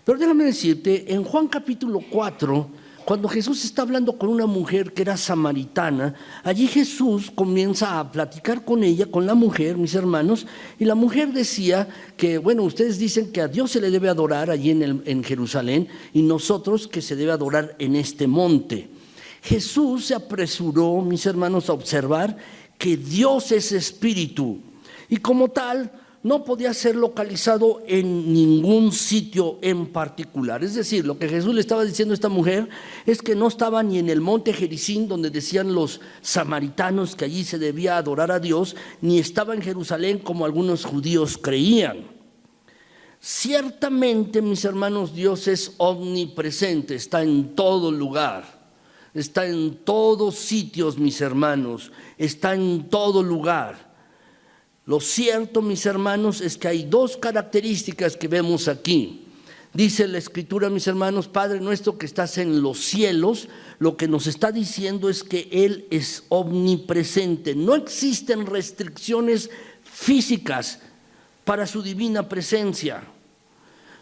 Pero déjame decirte, en Juan capítulo 4, cuando Jesús está hablando con una mujer que era samaritana, allí Jesús comienza a platicar con ella, con la mujer, mis hermanos, y la mujer decía que, bueno, ustedes dicen que a Dios se le debe adorar allí en Jerusalén, y nosotros que se debe adorar en este monte. Jesús se apresuró, mis hermanos, a observar que Dios es espíritu, y como tal, no podía ser localizado en ningún sitio en particular. Es decir, lo que Jesús le estaba diciendo a esta mujer es que no estaba ni en el monte Gerizim, donde decían los samaritanos que allí se debía adorar a Dios, ni estaba en Jerusalén como algunos judíos creían. Ciertamente, mis hermanos, Dios es omnipresente, está en todo lugar, está en todos sitios, mis hermanos, está en todo lugar. Lo cierto, mis hermanos, es que hay dos características que vemos aquí. Dice la Escritura, mis hermanos, Padre nuestro que estás en los cielos, lo que nos está diciendo es que Él es omnipresente. No existen restricciones físicas para su divina presencia.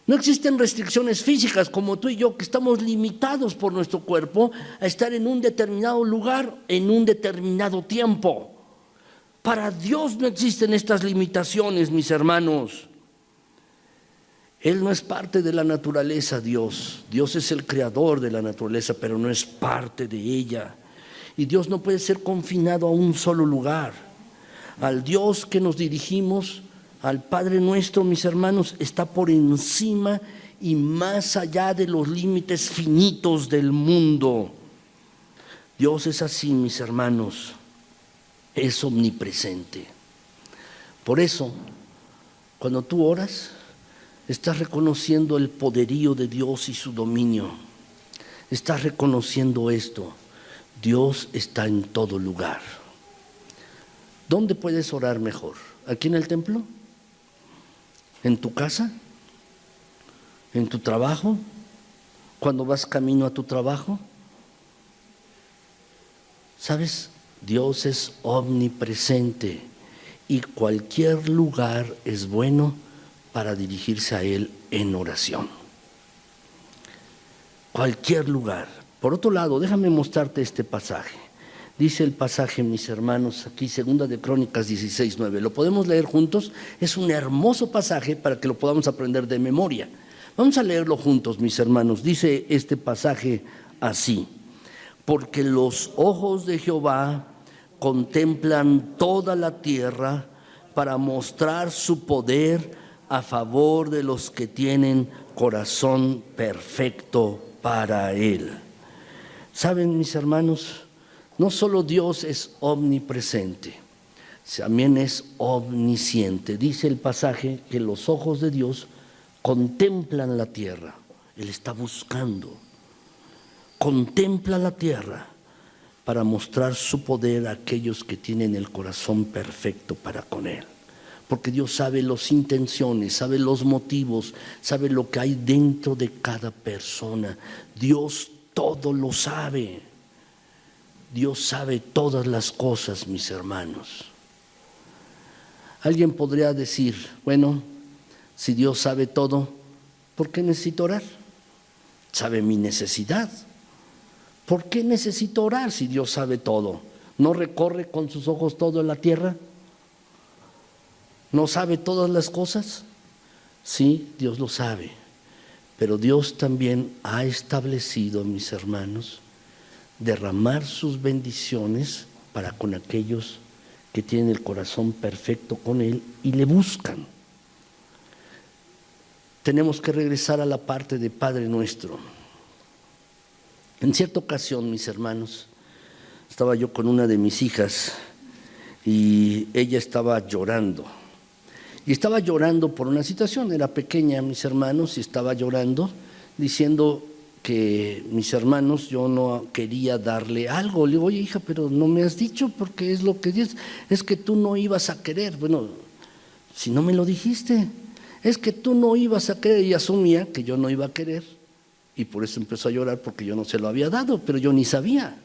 No existen restricciones físicas como tú y yo, que estamos limitados por nuestro cuerpo a estar en un determinado lugar, en un determinado tiempo. Para Dios no existen estas limitaciones, mis hermanos. Él no es parte de la naturaleza, Dios. Dios es el creador de la naturaleza, pero no es parte de ella. Y Dios no puede ser confinado a un solo lugar. Al Dios que nos dirigimos, al Padre nuestro, mis hermanos, está por encima y más allá de los límites finitos del mundo. Dios es así, mis hermanos, es omnipresente. Por eso, cuando tú oras, estás reconociendo el poderío de Dios y su dominio. Estás reconociendo esto. Dios está en todo lugar. ¿Dónde puedes orar mejor? ¿Aquí en el templo? ¿En tu casa? ¿En tu trabajo? ¿Cuando vas camino a tu trabajo? ¿Sabes? Dios es omnipresente y cualquier lugar es bueno para dirigirse a Él en oración. Cualquier lugar. Por otro lado, déjame mostrarte este pasaje. Dice el pasaje, mis hermanos, aquí, 2 de Crónicas 16:9. ¿Lo podemos leer juntos? Es un hermoso pasaje para que lo podamos aprender de memoria. Vamos a leerlo juntos, mis hermanos. Dice este pasaje así: porque los ojos de Jehová contemplan toda la tierra para mostrar su poder a favor de los que tienen corazón perfecto para Él. ¿Saben, mis hermanos? No solo Dios es omnipresente, también es omnisciente. Dice el pasaje que los ojos de Dios contemplan la tierra. Él está buscando. Contempla la tierra para mostrar su poder a aquellos que tienen el corazón perfecto para con Él. Porque Dios sabe las intenciones, sabe los motivos, sabe lo que hay dentro de cada persona. Dios todo lo sabe. Dios sabe todas las cosas, mis hermanos. Alguien podría decir, bueno, si Dios sabe todo, ¿por qué necesito orar? Sabe mi necesidad. ¿Por qué necesito orar si Dios sabe todo? ¿No recorre con sus ojos toda la tierra? ¿No sabe todas las cosas? Sí, Dios lo sabe. Pero Dios también ha establecido, mis hermanos, derramar sus bendiciones para con aquellos que tienen el corazón perfecto con Él y le buscan. Tenemos que regresar a la parte de Padre Nuestro. En cierta ocasión, mis hermanos, estaba yo con una de mis hijas y ella estaba llorando. Y estaba llorando por una situación, era pequeña, mis hermanos, y estaba llorando, diciendo que mis hermanos, yo no quería darle algo. Le digo, oye hija, pero no me has dicho porque es lo que dices, es que tú no ibas a querer. Bueno, si no me lo dijiste, es que tú no ibas a querer. Y asumía que yo no iba a querer y por eso empezó a llorar porque yo no se lo había dado, pero yo ni sabía.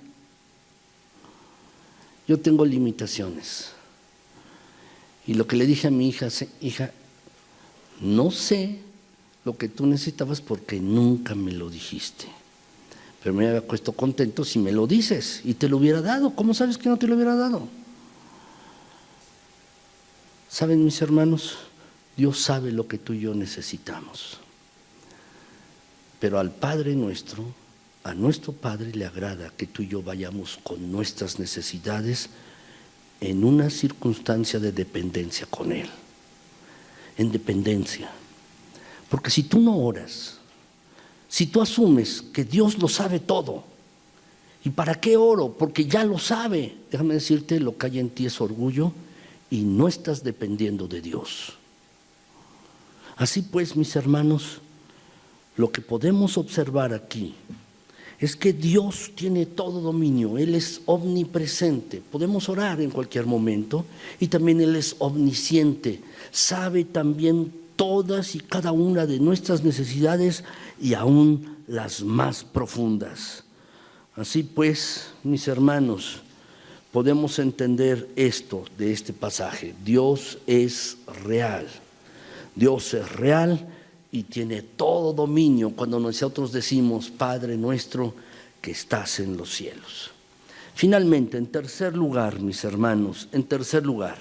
Yo tengo limitaciones. Y lo que le dije a mi hija, hija, no sé lo que tú necesitabas porque nunca me lo dijiste. Pero me había puesto contento si me lo dices y te lo hubiera dado. ¿Cómo sabes que no te lo hubiera dado? ¿Saben, mis hermanos? Dios sabe lo que tú y yo necesitamos. Pero al Padre nuestro, a nuestro Padre le agrada que tú y yo vayamos con nuestras necesidades en una circunstancia de dependencia con Él. En dependencia. Porque si tú no oras, si tú asumes que Dios lo sabe todo, ¿y para qué oro? Porque ya lo sabe. Déjame decirte, lo que hay en ti es orgullo y no estás dependiendo de Dios. Así pues, mis hermanos, lo que podemos observar aquí es que Dios tiene todo dominio, Él es omnipresente, podemos orar en cualquier momento y también Él es omnisciente, sabe también todas y cada una de nuestras necesidades y aún las más profundas. Así pues, mis hermanos, podemos entender esto de este pasaje. Dios es real. Dios es real y tiene todo dominio cuando nosotros decimos, Padre nuestro que estás en los cielos. Finalmente, en tercer lugar, mis hermanos, en tercer lugar,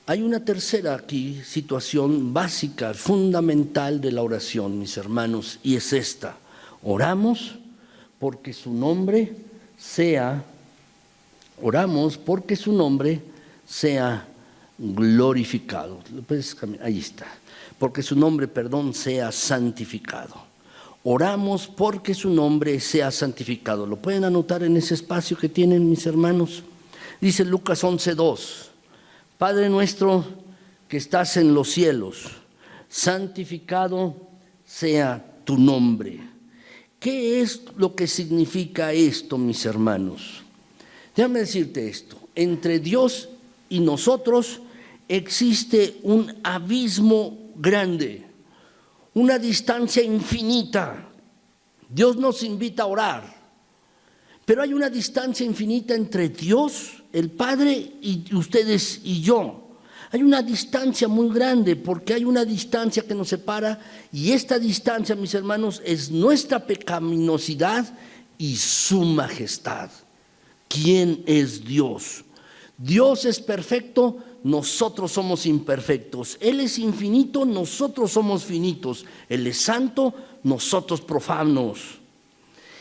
hay una tercera aquí situación básica, fundamental de la oración, mis hermanos, y es esta. Oramos porque su nombre sea glorificado. Ahí está. Porque su nombre, perdón, sea santificado. Oramos porque su nombre sea santificado. ¿Lo pueden anotar en ese espacio que tienen, mis hermanos? Dice Lucas 11:2. Padre nuestro que estás en los cielos, santificado sea tu nombre. ¿Qué es lo que significa esto, mis hermanos? Déjame decirte esto. Entre Dios y nosotros existe un abismo grande, una distancia infinita. Dios nos invita a orar, pero hay una distancia infinita entre Dios, el Padre, y ustedes y yo. Hay una distancia muy grande porque hay una distancia que nos separa, y esta distancia, mis hermanos, es nuestra pecaminosidad y su majestad. ¿Quién es Dios? Dios es perfecto, nosotros somos imperfectos. Él es infinito, nosotros somos finitos. Él es santo, nosotros profanos.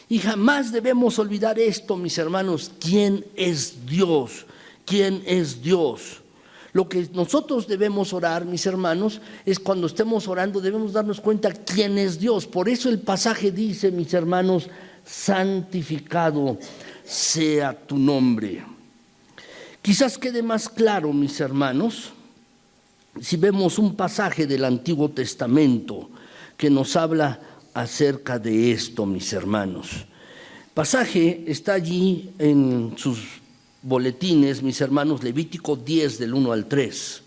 Y jamás debemos olvidar esto, mis hermanos. ¿Quién es Dios? ¿Quién es Dios? Lo que nosotros debemos orar, mis hermanos, es cuando estemos orando debemos darnos cuenta quién es Dios. Por eso el pasaje dice, mis hermanos, santificado sea tu nombre. Quizás quede más claro, mis hermanos, si vemos un pasaje del Antiguo Testamento que nos habla acerca de esto, mis hermanos. El pasaje está allí en sus boletines, mis hermanos, Levítico 10 del 1 al 3.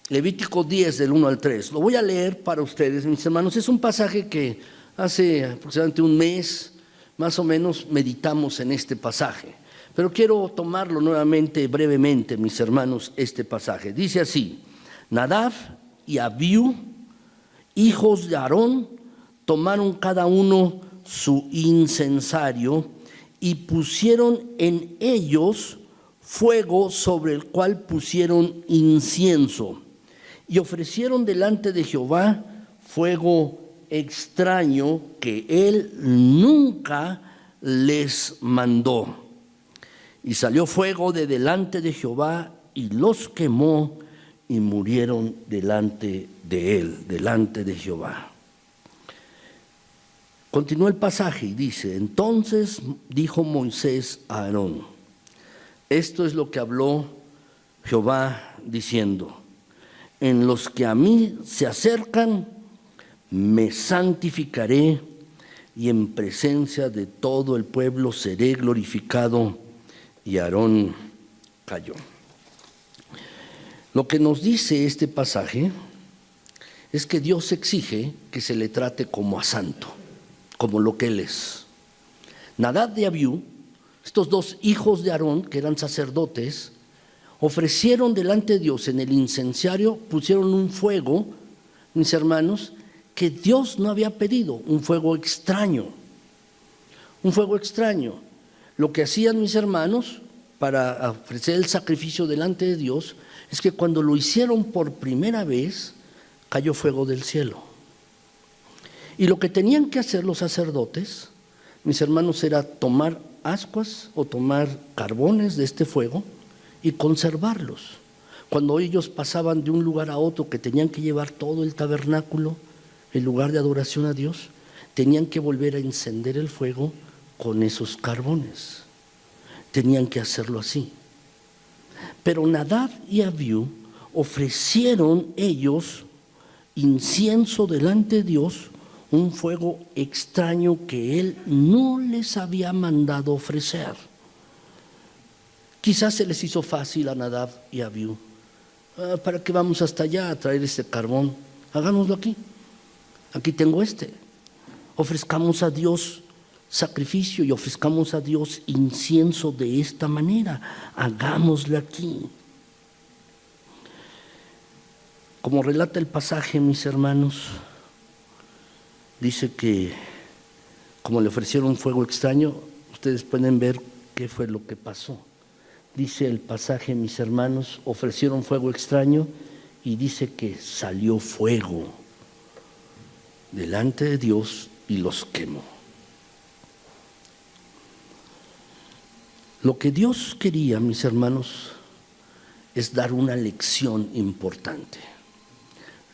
Levítico 10 del 1 al 3. Lo voy a leer para ustedes, mis hermanos. Es un pasaje que hace aproximadamente un mes, más o menos, meditamos en este pasaje. Pero quiero tomarlo nuevamente, brevemente, mis hermanos, este pasaje. Dice así: Nadab y Abiú, hijos de Aarón, tomaron cada uno su incensario y pusieron en ellos fuego sobre el cual pusieron incienso, y ofrecieron delante de Jehová fuego extraño que él nunca les mandó. Y salió fuego de delante de Jehová y los quemó, y murieron delante de él, delante de Jehová. Continúa el pasaje y dice: entonces dijo Moisés a Aarón: esto es lo que habló Jehová diciendo: en los que a mí se acercan me santificaré, y en presencia de todo el pueblo seré glorificado. Y Aarón cayó. Lo que nos dice este pasaje es que Dios exige que se le trate como a santo, como lo que él es. Nadab y Abiú, estos dos hijos de Aarón, que eran sacerdotes, ofrecieron delante de Dios en el incensario, pusieron un fuego, mis hermanos, que Dios no había pedido, un fuego extraño. Un fuego extraño. Lo que hacían, mis hermanos, para ofrecer el sacrificio delante de Dios, es que cuando lo hicieron por primera vez, cayó fuego del cielo. Y lo que tenían que hacer los sacerdotes, mis hermanos, era tomar ascuas o tomar carbones de este fuego y conservarlos. Cuando ellos pasaban de un lugar a otro, que tenían que llevar todo el tabernáculo, el lugar de adoración a Dios, tenían que volver a encender el fuego con esos carbones. Tenían que hacerlo así. Pero Nadab y Abiú ofrecieron ellos incienso delante de Dios, un fuego extraño que él no les había mandado ofrecer. Quizás se les hizo fácil a Nadab y a Abiú. ¿Para qué vamos hasta allá a traer este carbón? Hagámoslo aquí. Aquí tengo este. Ofrezcamos a Dios sacrificio y ofrezcamos a Dios incienso de esta manera. Hagámoslo aquí. Como relata el pasaje, mis hermanos, dice que como le ofrecieron fuego extraño, ustedes pueden ver qué fue lo que pasó. Dice el pasaje, mis hermanos, ofrecieron fuego extraño y dice que salió fuego delante de Dios y los quemó. Lo que Dios quería, mis hermanos, es dar una lección importante.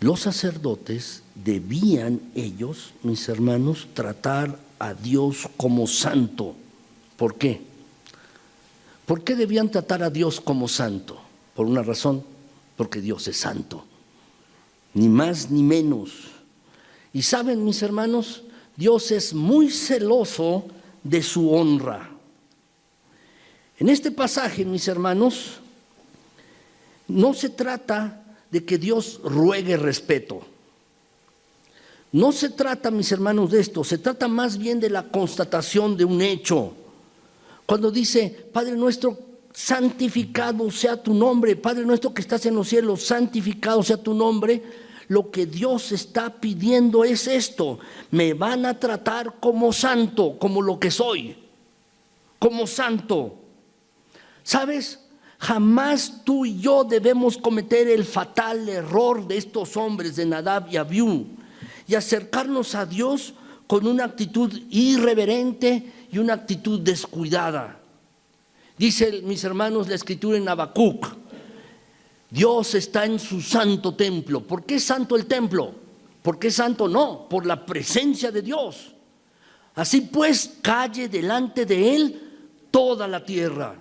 Los sacerdotes debían ellos, mis hermanos, tratar a Dios como santo. ¿Por qué? ¿Por qué debían tratar a Dios como santo? Por una razón, porque Dios es santo, ni más ni menos. Y saben, mis hermanos, Dios es muy celoso de su honra. En este pasaje, mis hermanos, no se trata de que Dios ruegue respeto. No se trata, mis hermanos, de esto. Se trata más bien de la constatación de un hecho. Cuando dice, Padre nuestro, santificado sea tu nombre, Padre nuestro que estás en los cielos, santificado sea tu nombre, lo que Dios está pidiendo es esto: me van a tratar como santo, como lo que soy, como santo. ¿Sabes? Jamás tú y yo debemos cometer el fatal error de estos hombres, de Nadab y Abiú, y acercarnos a Dios con una actitud irreverente y una actitud descuidada. Dice, mis hermanos, la escritura en Habacuc: Dios está en su santo templo. ¿Por qué es santo el templo? ¿Por qué es santo? No, por la presencia de Dios. Así pues, calle delante de Él toda la tierra.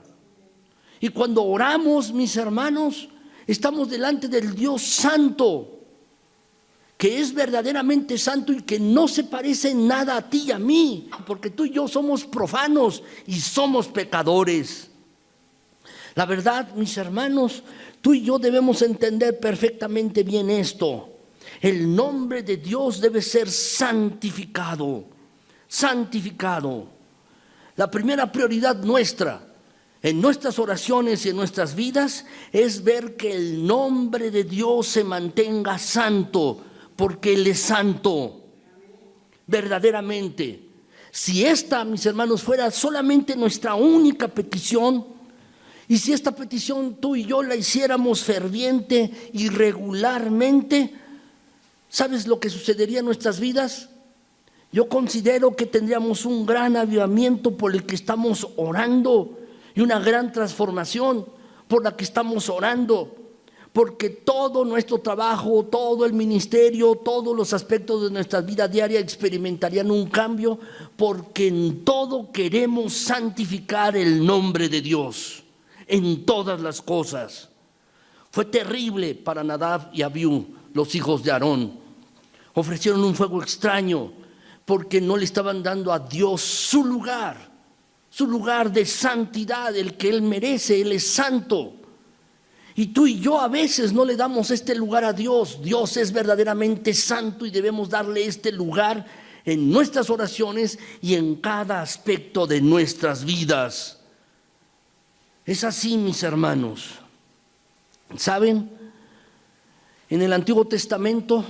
Y cuando oramos, mis hermanos, estamos delante del Dios santo, que es verdaderamente santo y que no se parece en nada a ti y a mí, porque tú y yo somos profanos y somos pecadores. La verdad, mis hermanos, tú y yo debemos entender perfectamente bien esto. El nombre de Dios debe ser santificado, santificado. La primera prioridad nuestra en nuestras oraciones y en nuestras vidas es ver que el nombre de Dios se mantenga santo, porque Él es santo, verdaderamente. Si esta, mis hermanos, fuera solamente nuestra única petición, y si esta petición tú y yo la hiciéramos ferviente y regularmente, ¿sabes lo que sucedería en nuestras vidas? Yo considero que tendríamos un gran avivamiento por el que estamos orando y una gran transformación por la que estamos orando, porque todo nuestro trabajo, todo el ministerio, todos los aspectos de nuestra vida diaria experimentarían un cambio, porque en todo queremos santificar el nombre de Dios, en todas las cosas. Fue terrible para Nadab y Abiú, los hijos de Aarón. Ofrecieron un fuego extraño porque no le estaban dando a Dios su lugar de santidad, el que Él merece. Él es santo. Y tú y yo a veces no le damos este lugar a Dios. Dios es verdaderamente santo y debemos darle este lugar en nuestras oraciones y en cada aspecto de nuestras vidas. Es así, mis hermanos. ¿Saben? En el Antiguo Testamento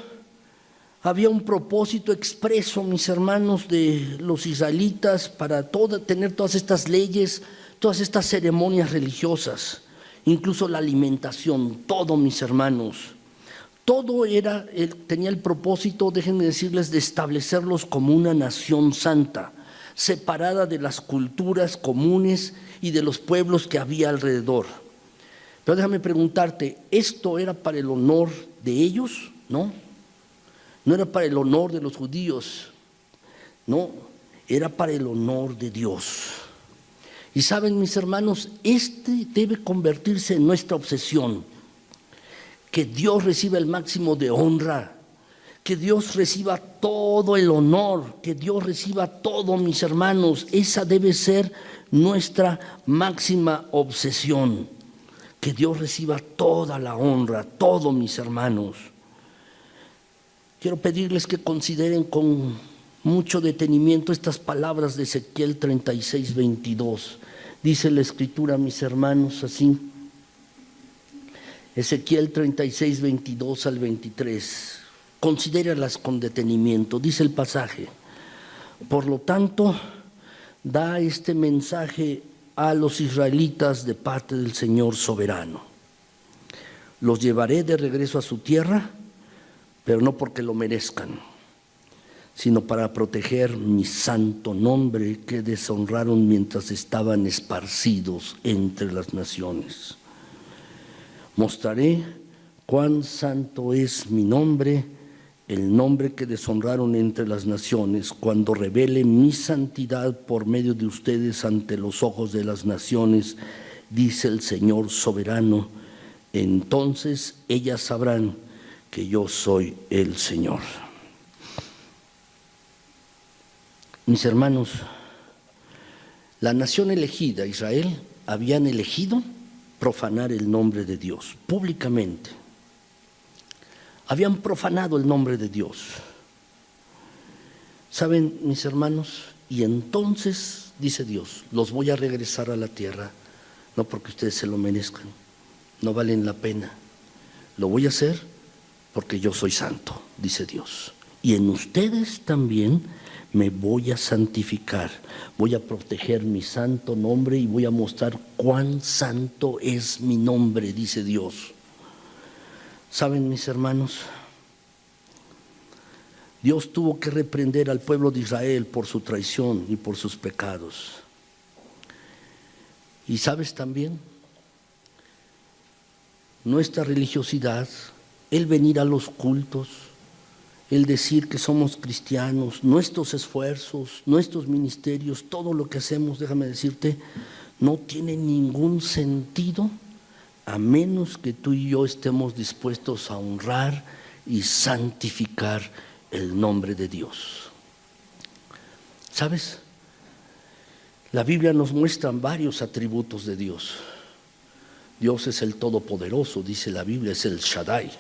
había un propósito expreso, mis hermanos, de los israelitas para tener todas estas leyes, todas estas ceremonias religiosas, incluso la alimentación, todo, mis hermanos. Todo tenía el propósito, déjenme decirles, de establecerlos como una nación santa, separada de las culturas comunes y de los pueblos que había alrededor. Pero déjame preguntarte, ¿esto era para el honor de ellos? No. No era para el honor de los judíos, no, era para el honor de Dios. Y saben, mis hermanos, este debe convertirse en nuestra obsesión, que Dios reciba el máximo de honra, que Dios reciba todo el honor, que Dios reciba todo, mis hermanos. Esa debe ser nuestra máxima obsesión, que Dios reciba toda la honra, todo, mis hermanos. Quiero pedirles que consideren con mucho detenimiento estas palabras de Ezequiel 36, 22. Dice la Escritura, mis hermanos, así. Ezequiel 36, 22 al 23. Considéralas con detenimiento. Dice el pasaje: por lo tanto, da este mensaje a los israelitas de parte del Señor soberano. Los llevaré de regreso a su tierra, pero no porque lo merezcan, sino para proteger mi santo nombre que deshonraron mientras estaban esparcidos entre las naciones. Mostraré cuán santo es mi nombre, el nombre que deshonraron entre las naciones, cuando revele mi santidad por medio de ustedes ante los ojos de las naciones, dice el Señor soberano. Entonces ellas sabrán que yo soy el Señor. Mis hermanos, la nación elegida, Israel, habían elegido profanar el nombre de Dios públicamente. Habían profanado el nombre de Dios. ¿Saben, mis hermanos? Y entonces, dice Dios, los voy a regresar a la tierra, no porque ustedes se lo merezcan, no valen la pena. Lo voy a hacer porque yo soy santo, dice Dios. Y en ustedes también me voy a santificar, voy a proteger mi santo nombre y voy a mostrar cuán santo es mi nombre, dice Dios. ¿Saben, mis hermanos? Dios tuvo que reprender al pueblo de Israel por su traición y por sus pecados. Y sabes también, nuestra religiosidad, el venir a los cultos, el decir que somos cristianos, nuestros esfuerzos, nuestros ministerios, todo lo que hacemos, déjame decirte, no tiene ningún sentido a menos que tú y yo estemos dispuestos a honrar y santificar el nombre de Dios. ¿Sabes? La Biblia nos muestra varios atributos de Dios. Dios es el Todopoderoso, dice la Biblia, es el Shaddai.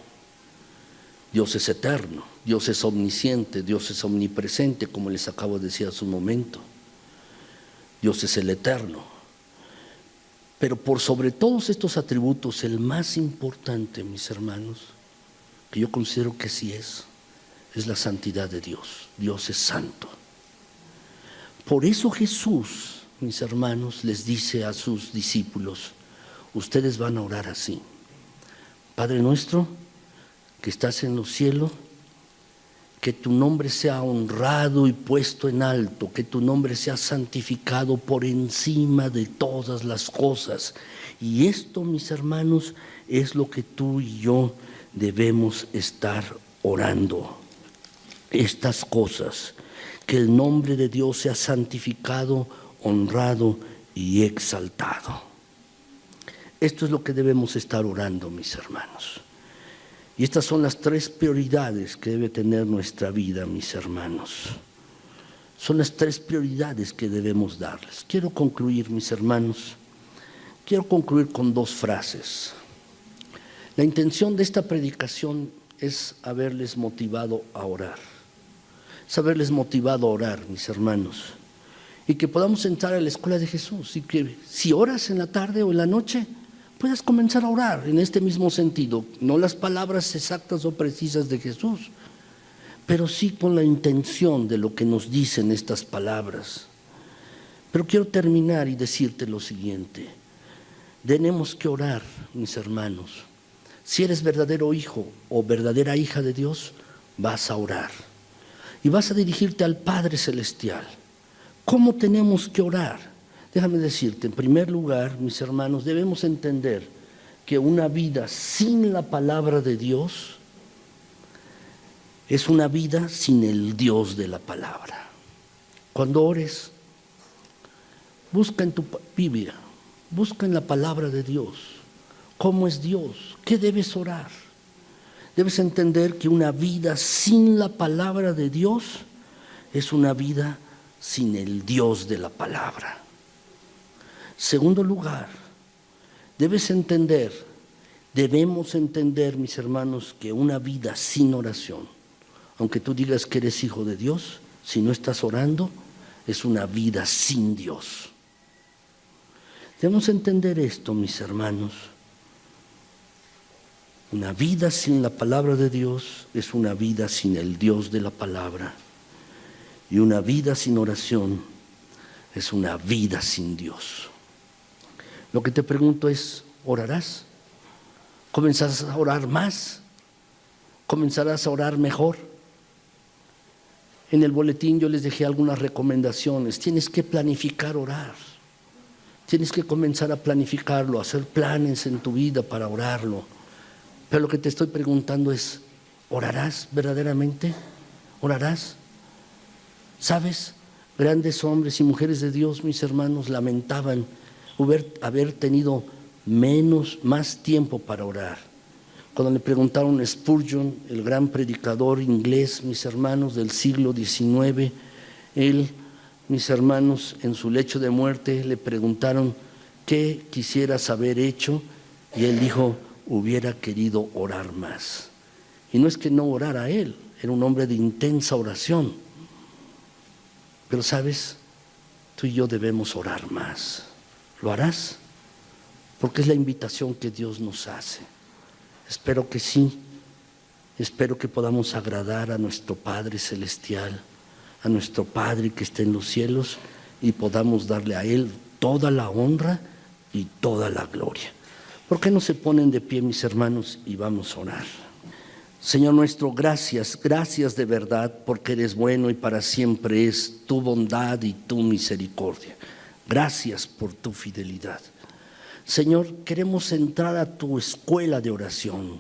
Dios es eterno, Dios es omnisciente, Dios es omnipresente, como les acabo de decir hace un momento. Dios es el eterno. Pero por sobre todos estos atributos, el más importante, mis hermanos, que yo considero que sí es la santidad de Dios. Dios es santo. Por eso Jesús, mis hermanos, les dice a sus discípulos, ustedes van a orar así: Padre nuestro que estás en los cielos, que tu nombre sea honrado y puesto en alto, que tu nombre sea santificado por encima de todas las cosas. Y esto, mis hermanos, es lo que tú y yo debemos estar orando. Estas cosas, que el nombre de Dios sea santificado, honrado y exaltado. Esto es lo que debemos estar orando, mis hermanos. Y estas son las tres prioridades que debe tener nuestra vida, mis hermanos. Son las tres prioridades que debemos darles. Quiero concluir, mis hermanos, con dos frases. La intención de esta predicación es haberles motivado a orar. Es haberles motivado a orar, mis hermanos. Y que podamos entrar a la escuela de Jesús. Y que si oras en la tarde o en la noche, puedas comenzar a orar en este mismo sentido, no las palabras exactas o precisas de Jesús, pero sí con la intención de lo que nos dicen estas palabras. Pero quiero terminar y decirte lo siguiente: tenemos que orar, mis hermanos. Si eres verdadero hijo o verdadera hija de Dios, vas a orar y vas a dirigirte al Padre Celestial. ¿Cómo tenemos que orar? Déjame decirte, en primer lugar, mis hermanos, debemos entender que una vida sin la palabra de Dios es una vida sin el Dios de la palabra. Cuando ores, busca en tu Biblia, busca en la palabra de Dios. ¿Cómo es Dios? ¿Qué debes orar? Debes entender que una vida sin la palabra de Dios es una vida sin el Dios de la palabra. Segundo lugar, debemos entender, mis hermanos, que una vida sin oración, aunque tú digas que eres hijo de Dios, si no estás orando, es una vida sin Dios. Debemos entender esto, mis hermanos. Una vida sin la palabra de Dios es una vida sin el Dios de la palabra. Y una vida sin oración es una vida sin Dios. Lo que te pregunto es, ¿orarás? ¿Comenzarás a orar más? ¿Comenzarás a orar mejor? En el boletín yo les dejé algunas recomendaciones. Tienes que planificar orar. Tienes que comenzar a planificarlo, a hacer planes en tu vida para orarlo. Pero lo que te estoy preguntando es, ¿orarás verdaderamente? ¿Orarás? ¿Sabes? Grandes hombres y mujeres de Dios, mis hermanos, lamentaban haber tenido más tiempo para orar. Cuando le preguntaron a Spurgeon, el gran predicador inglés, mis hermanos, del siglo XIX, él, mis hermanos, en su lecho de muerte le preguntaron qué quisieras haber hecho, y él dijo, hubiera querido orar más. Y no es que no orara él, era un hombre de intensa oración. Pero sabes, tú y yo debemos orar más. ¿Lo harás? Porque es la invitación que Dios nos hace. Espero que sí. Espero que podamos agradar a nuestro Padre Celestial, a nuestro Padre que está en los cielos, y podamos darle a Él toda la honra y toda la gloria. ¿Por qué no se ponen de pie, mis hermanos, y vamos a orar? Señor nuestro, gracias de verdad, porque eres bueno y para siempre es tu bondad y tu misericordia. Gracias por tu fidelidad. Señor, queremos entrar a tu escuela de oración,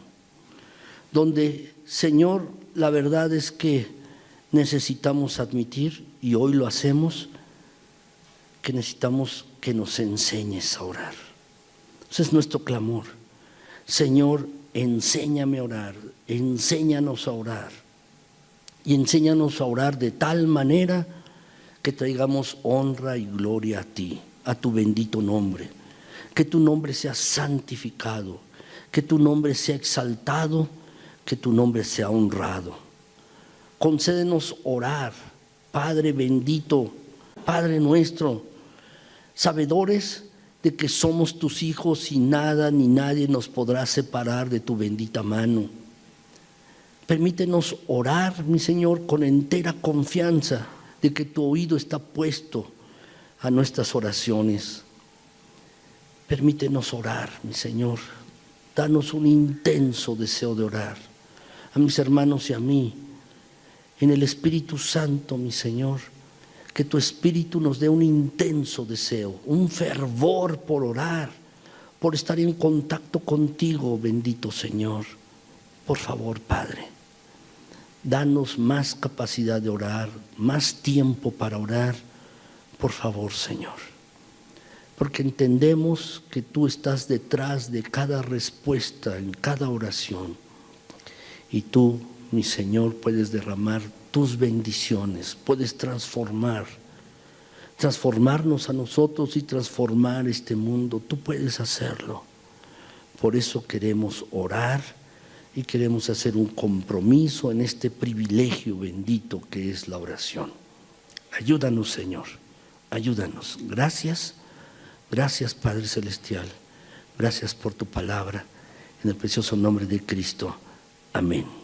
donde, Señor, la verdad es que necesitamos admitir, y hoy lo hacemos, que necesitamos que nos enseñes a orar. Ese es nuestro clamor. Señor, enséñame a orar, enséñanos a orar, y enséñanos a orar de tal manera que traigamos honra y gloria a ti, a tu bendito nombre. Que tu nombre sea santificado, que tu nombre sea exaltado, que tu nombre sea honrado. Concédenos orar, Padre bendito, Padre nuestro, sabedores de que somos tus hijos y nada ni nadie nos podrá separar de tu bendita mano. Permítenos orar, mi Señor, con entera confianza de que tu oído está puesto a nuestras oraciones. Permítenos orar, mi Señor. Danos un intenso deseo de orar. A mis hermanos y a mí, en el Espíritu Santo, mi Señor, que tu Espíritu nos dé un intenso deseo, un fervor por orar, por estar en contacto contigo, bendito Señor. Por favor, Padre, danos más capacidad de orar, más tiempo para orar, por favor, Señor. Porque entendemos que tú estás detrás de cada respuesta, en cada oración. Y tú, mi Señor, puedes derramar tus bendiciones, puedes transformarnos a nosotros y transformar este mundo. Tú puedes hacerlo. Por eso queremos orar y queremos hacer un compromiso en este privilegio bendito que es la oración. Ayúdanos, Señor, ayúdanos. Gracias. Gracias, Padre Celestial, gracias por tu palabra, en el precioso nombre de Cristo. Amén.